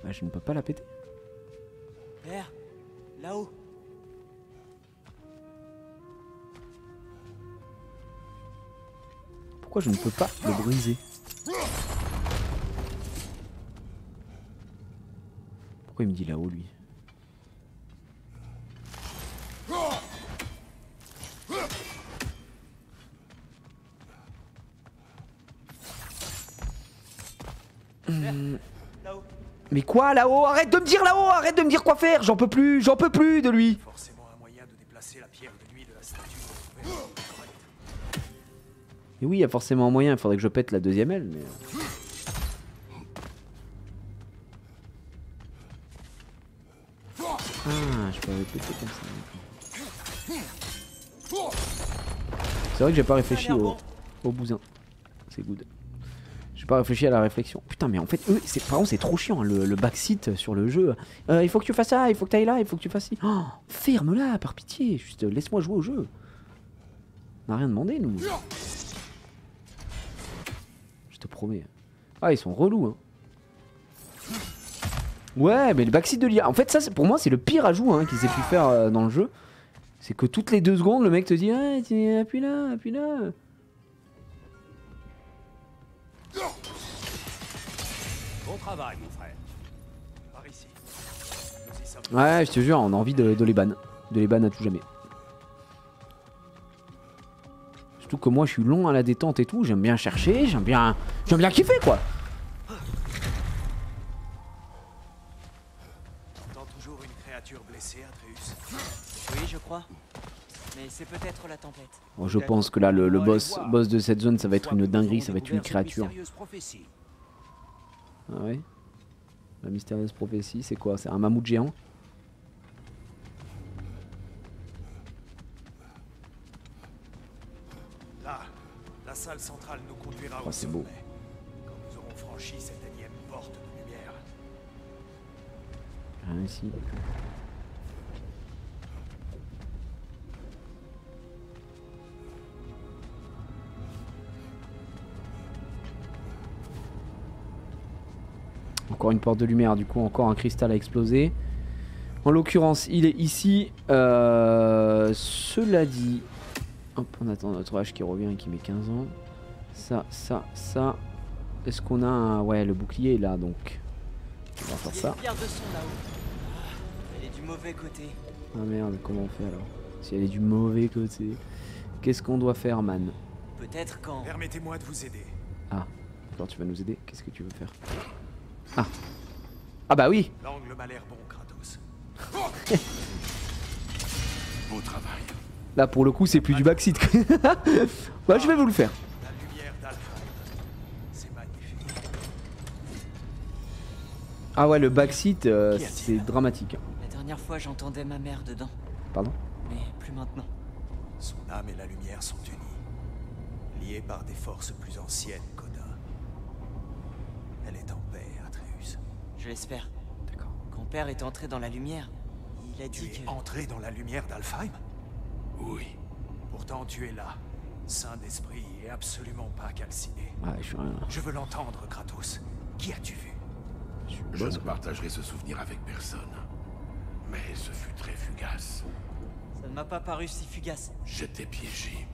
Bah, je ne peux pas la péter. Père, là-haut. Pourquoi je ne peux pas le briser? Pourquoi il me dit là-haut, lui? Là-haut. Mais quoi là-haut? Arrête de me dire là-haut! Arrête de me dire quoi faire! J'en peux plus de lui! Forcément un moyen de déplacer la pierre de nuit de la statue. Et oui, il y a forcément un moyen, il faudrait que je pète la deuxième aile, mais... Ah, je peux péter comme ça. C'est vrai que j'ai pas réfléchi au bousin. C'est good. J'ai pas réfléchi à la réflexion. Putain, mais en fait, eux, par contre, c'est trop chiant hein, le backseat sur le jeu. Il faut que tu fasses ça, il faut que tu ailles là, il faut que tu fasses ci. Oh, ferme-la, par pitié. Juste laisse-moi jouer au jeu. On n'a rien demandé, nous. Je te promets. Ah, ils sont relous, hein. Ouais, mais le backseat de l'IA. En fait, ça, pour moi, c'est le pire ajout hein, qu'ils aient pu faire dans le jeu. C'est que toutes les 2 secondes, le mec te dit ah, appuie là, appuie là. Bon travail, mon frère. Par ici. Nous y sommes. Ouais, je te jure, on a envie de les ban. De les ban à tout jamais. Surtout que moi, je suis long à la détente et tout. J'aime bien chercher, j'aime bien kiffer, quoi. T'entends toujours une créature blessée, Atreus? Oui, je crois. Mais c'est peut-être la tempête. Bon, je pense que là, le boss de cette zone, ça va être une dinguerie, ça va être une créature. Ah ouais? La mystérieuse prophétie, c'est quoi? C'est un mammouth géant? Là, la salle centrale nous conduira Oh, au c'est sommet. beau. Quand nous aurons franchi cette énième porte de lumière. Rien ici. Encore une porte de lumière, du coup encore un cristal à exploser. En l'occurrence il est ici. Cela dit, hop, on attend notre H qui revient et qui met 15 ans. Ça. Est-ce qu'on a un... Ouais, le bouclier est là donc. On va faire Il y a ça. une pierre de son là-haut. Elle est du mauvais côté. Ah merde, comment on fait alors? Si elle est du mauvais côté. Qu'est-ce qu'on doit faire, man? Peut-être quand... Permettez-moi de vous aider. Ah, alors tu vas nous aider? Qu'est-ce que tu veux faire? Ah. Ah bah oui. L'angle m'a l'air bon, Kratos. Beau travail. Là pour le coup c'est plus du backseat. Bah je vais vous le faire. La lumière d'Alfheim. C'est magnifique. Ah ouais, le backseat c'est dramatique. La dernière fois j'entendais ma mère dedans. Pardon? Mais plus maintenant. Son âme et la lumière sont unies. Liées par des forces plus anciennes qu'Odin. Elle est en paix, Atreus. Je l'espère. D'accord. Quand Père est entré dans la lumière, il a Tu dit es que... entré dans la lumière d'Alfheim? Oui. Pourtant tu es là, saint d'esprit et absolument pas calciné. Ouais, je suis rien. Je veux l'entendre, Kratos. Qui as-tu vu? Je ne partagerai ce souvenir avec personne. Mais ce fut très fugace. ne m'a pas paru si fugace. J'étais piégé.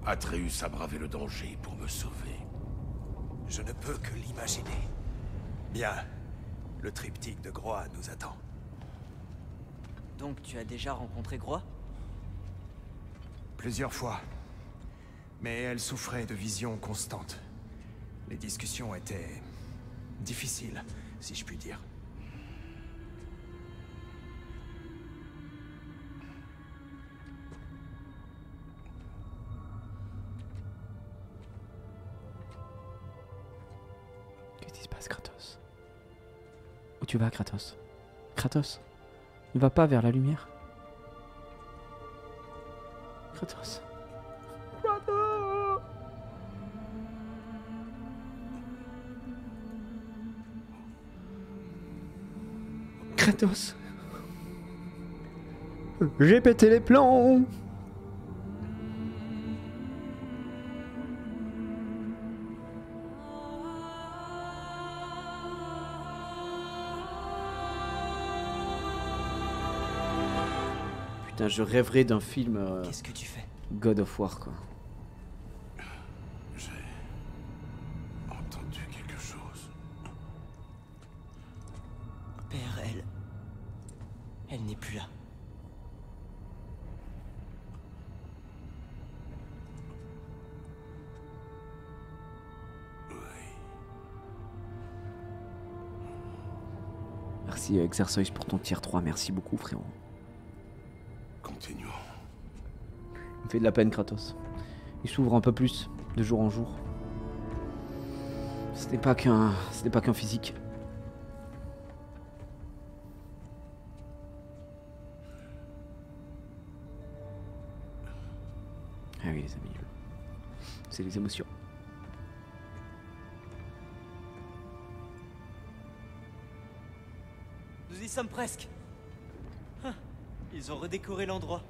Atreus a bravé le danger pour me sauver. Je ne peux que l'imaginer. Bien. Le triptyque de Groa nous attend. Donc tu as déjà rencontré Groa? Plusieurs fois. Mais elle souffrait de visions constantes. Les discussions étaient... difficiles, si je puis dire. Qu'est-ce qui se passe, Kratos? Où tu vas, Kratos? Kratos, ne va pas vers la lumière. Kratos. Kratos. Kratos. J'ai pété les plombs. Putain, je rêverais d'un film Qu'est-ce que tu fais? God of War, quoi. J'ai entendu quelque chose. Père, elle n'est plus là. Oui. Merci Exerceus pour ton tier 3, merci beaucoup frérot. Continuons. Il me fait de la peine Kratos. Il s'ouvre un peu plus de jour en jour. C'était pas qu'un physique. Ah oui les amis, c'est les émotions. Nous y sommes presque. Ils ont redécoré l'endroit.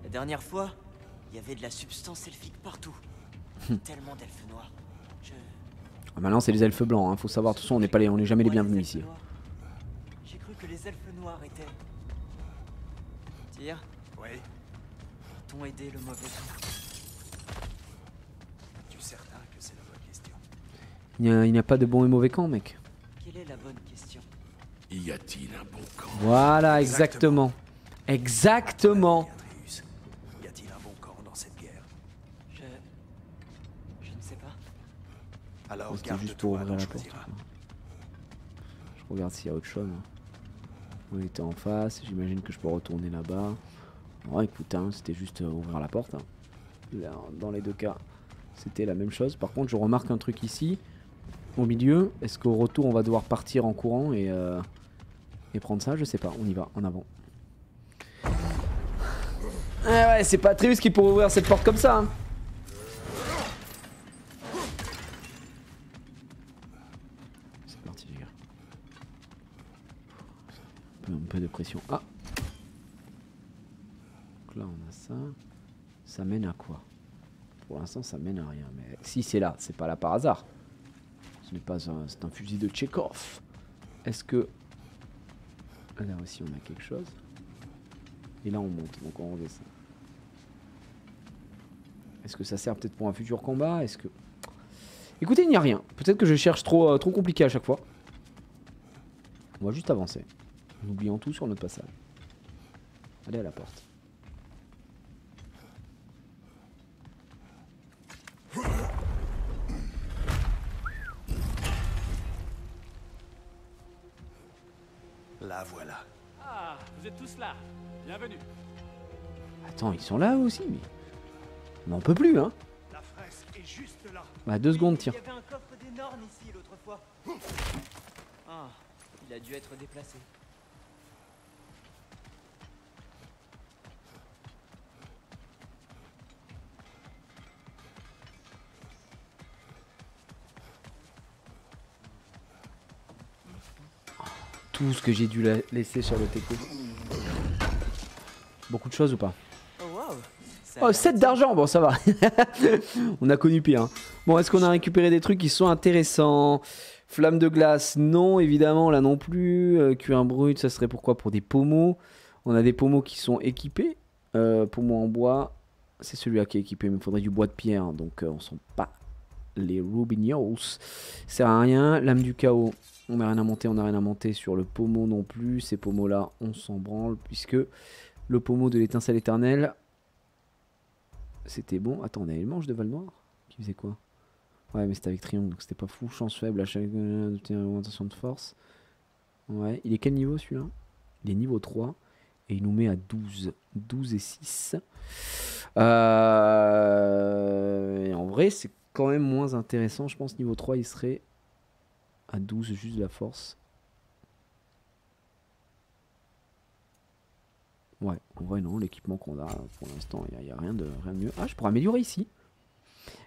La dernière fois, il y avait de la substance elfique partout. Tellement d'elfes noirs. Ah, maintenant c'est les elfes blancs, hein. Faut savoir, de toute façon on n'est jamais les bienvenus ici. J'ai cru que les elfes noirs étaient... Tyr, Oui, t'ont aidé le mauvais temps. es-tu certain que c'est la bonne question? Il n'y a pas de bon et mauvais camp mec. Quelle est la bonne question? Y a-t-il un bon camp? Voilà, exactement. Exactement. Atreus, y a-t-il un bon camp dans cette guerre? Je ne sais pas. Alors C'était juste pour ouvrir la porte. Je regarde s'il y a autre chose. On était en face, j'imagine que je peux retourner là-bas. Ouais, écoute, hein, c'était juste ouvrir la porte. Hein. Là, dans les deux cas, c'était la même chose. Par contre, je remarque un truc ici, au milieu. Est-ce qu'au retour, on va devoir partir en courant et prendre ça? Je sais pas, on y va, en avant. Ah ouais, c'est pas Atreus qui pourrait ouvrir cette porte comme ça. Hein. C'est parti, les gars. Un peu de pression. Ah! Donc là, on a ça. Ça mène à quoi? Pour l'instant, ça mène à rien. Mais si c'est là, c'est pas là par hasard. Ce n'est pas un... C'est un fusil de Tchekhov. Est-ce que... Là aussi, on a quelque chose. Et là, on monte. Donc, on redescend. Est-ce que ça sert peut-être pour un futur combat? Est-ce que... Écoutez, il n'y a rien. Peut-être que je cherche trop compliqué à chaque fois. On va juste avancer. En oubliant tout sur notre passage. Allez à la porte. La voilà. Ah, vous êtes tous là. Bienvenue. Attends, ils sont là aussi, mais... On n'en peut plus, hein. La fresque est juste là. Bah, 2 secondes, tiens. Il y avait un coffre d'énorme ici l'autre fois. Ah, il a dû être déplacé. Tout ce que j'ai dû laisser sur le TP. Beaucoup de choses ou pas? Oh waouh. Oh, 7 d'argent, bon ça va. On a connu pire. Hein. Bon, est-ce qu'on a récupéré des trucs qui sont intéressants? Flamme de glace, non, évidemment, là non plus. Cuir brut, ça serait pourquoi? Pour des pommeaux. On a des pommeaux qui sont équipés. Pommeau en bois, c'est celui-là qui est équipé. Mais il me faudrait du bois de pierre. Donc on sent pas les Rubinios. Sert à rien. Lame du chaos. On n'a rien à monter, on n'a rien à monter sur le pommeau non plus. Ces pommeaux-là, on s'en branle. Puisque le pommeau de l'étincelle éternelle, c'était bon. Attends, on avait le manche de Val-Noir qui faisait quoi? Ouais, mais c'était avec triangle, donc c'était pas fou. Chance faible à chaque augmentation de force. Ouais, il est quel niveau celui-là? Il est niveau 3. Et il nous met à 12. 12 et 6. Et en vrai, c'est quand même moins intéressant. Je pense niveau 3, il serait à 12, juste de la force. Ouais, en vrai, non. L'équipement qu'on a pour l'instant, il n'y a rien de mieux. Ah, je pourrais améliorer ici.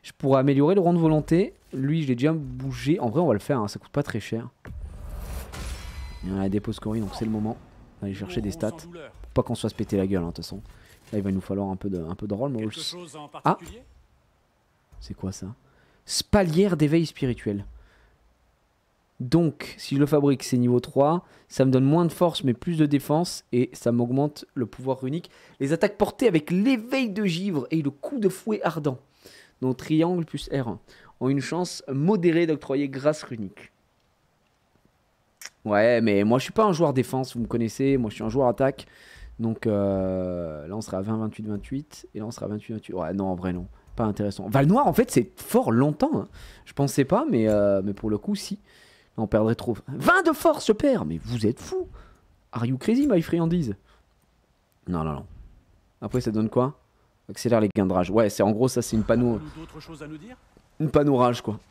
Je pourrais améliorer le rang de volonté. Lui, je l'ai déjà bougé. En vrai, on va le faire. Hein, ça coûte pas très cher. Il y en a des dépôts scoring, donc c'est le moment d'aller chercher des stats. Pour pas qu'on se fasse péter la gueule, hein, de toute façon. Là, il va nous falloir un peu de roll. Ah, c'est quoi ça? Spalière d'éveil spirituel. Donc, si je le fabrique, c'est niveau 3. Ça me donne moins de force, mais plus de défense. Et ça m'augmente le pouvoir runique. Les attaques portées avec l'éveil de givre et le coup de fouet ardent. Donc, triangle plus R1 ont une chance modérée d'octroyer grâce runique. Ouais, mais moi, je suis pas un joueur défense, vous me connaissez. Moi, je suis un joueur attaque. Donc, là, on sera à 20, 28, 28. Et là, on sera à 28, 28. Ouais, non, en vrai, non. Pas intéressant. Val-Noir, en fait, c'est fort longtemps. Hein. Je pensais pas, mais pour le coup, si. On perdrait trop. 20 de force, je perds. Mais vous êtes fous. Are you crazy, my friandise? Non, non, non. Après, ça donne quoi? Accélère les gains de rage. Ouais, c'est en gros, ça, c'est une panneau. Une panneau rage, quoi.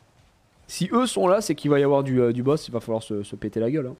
Si eux sont là, c'est qu'il va y avoir du boss. Il va falloir se péter la gueule. Hein.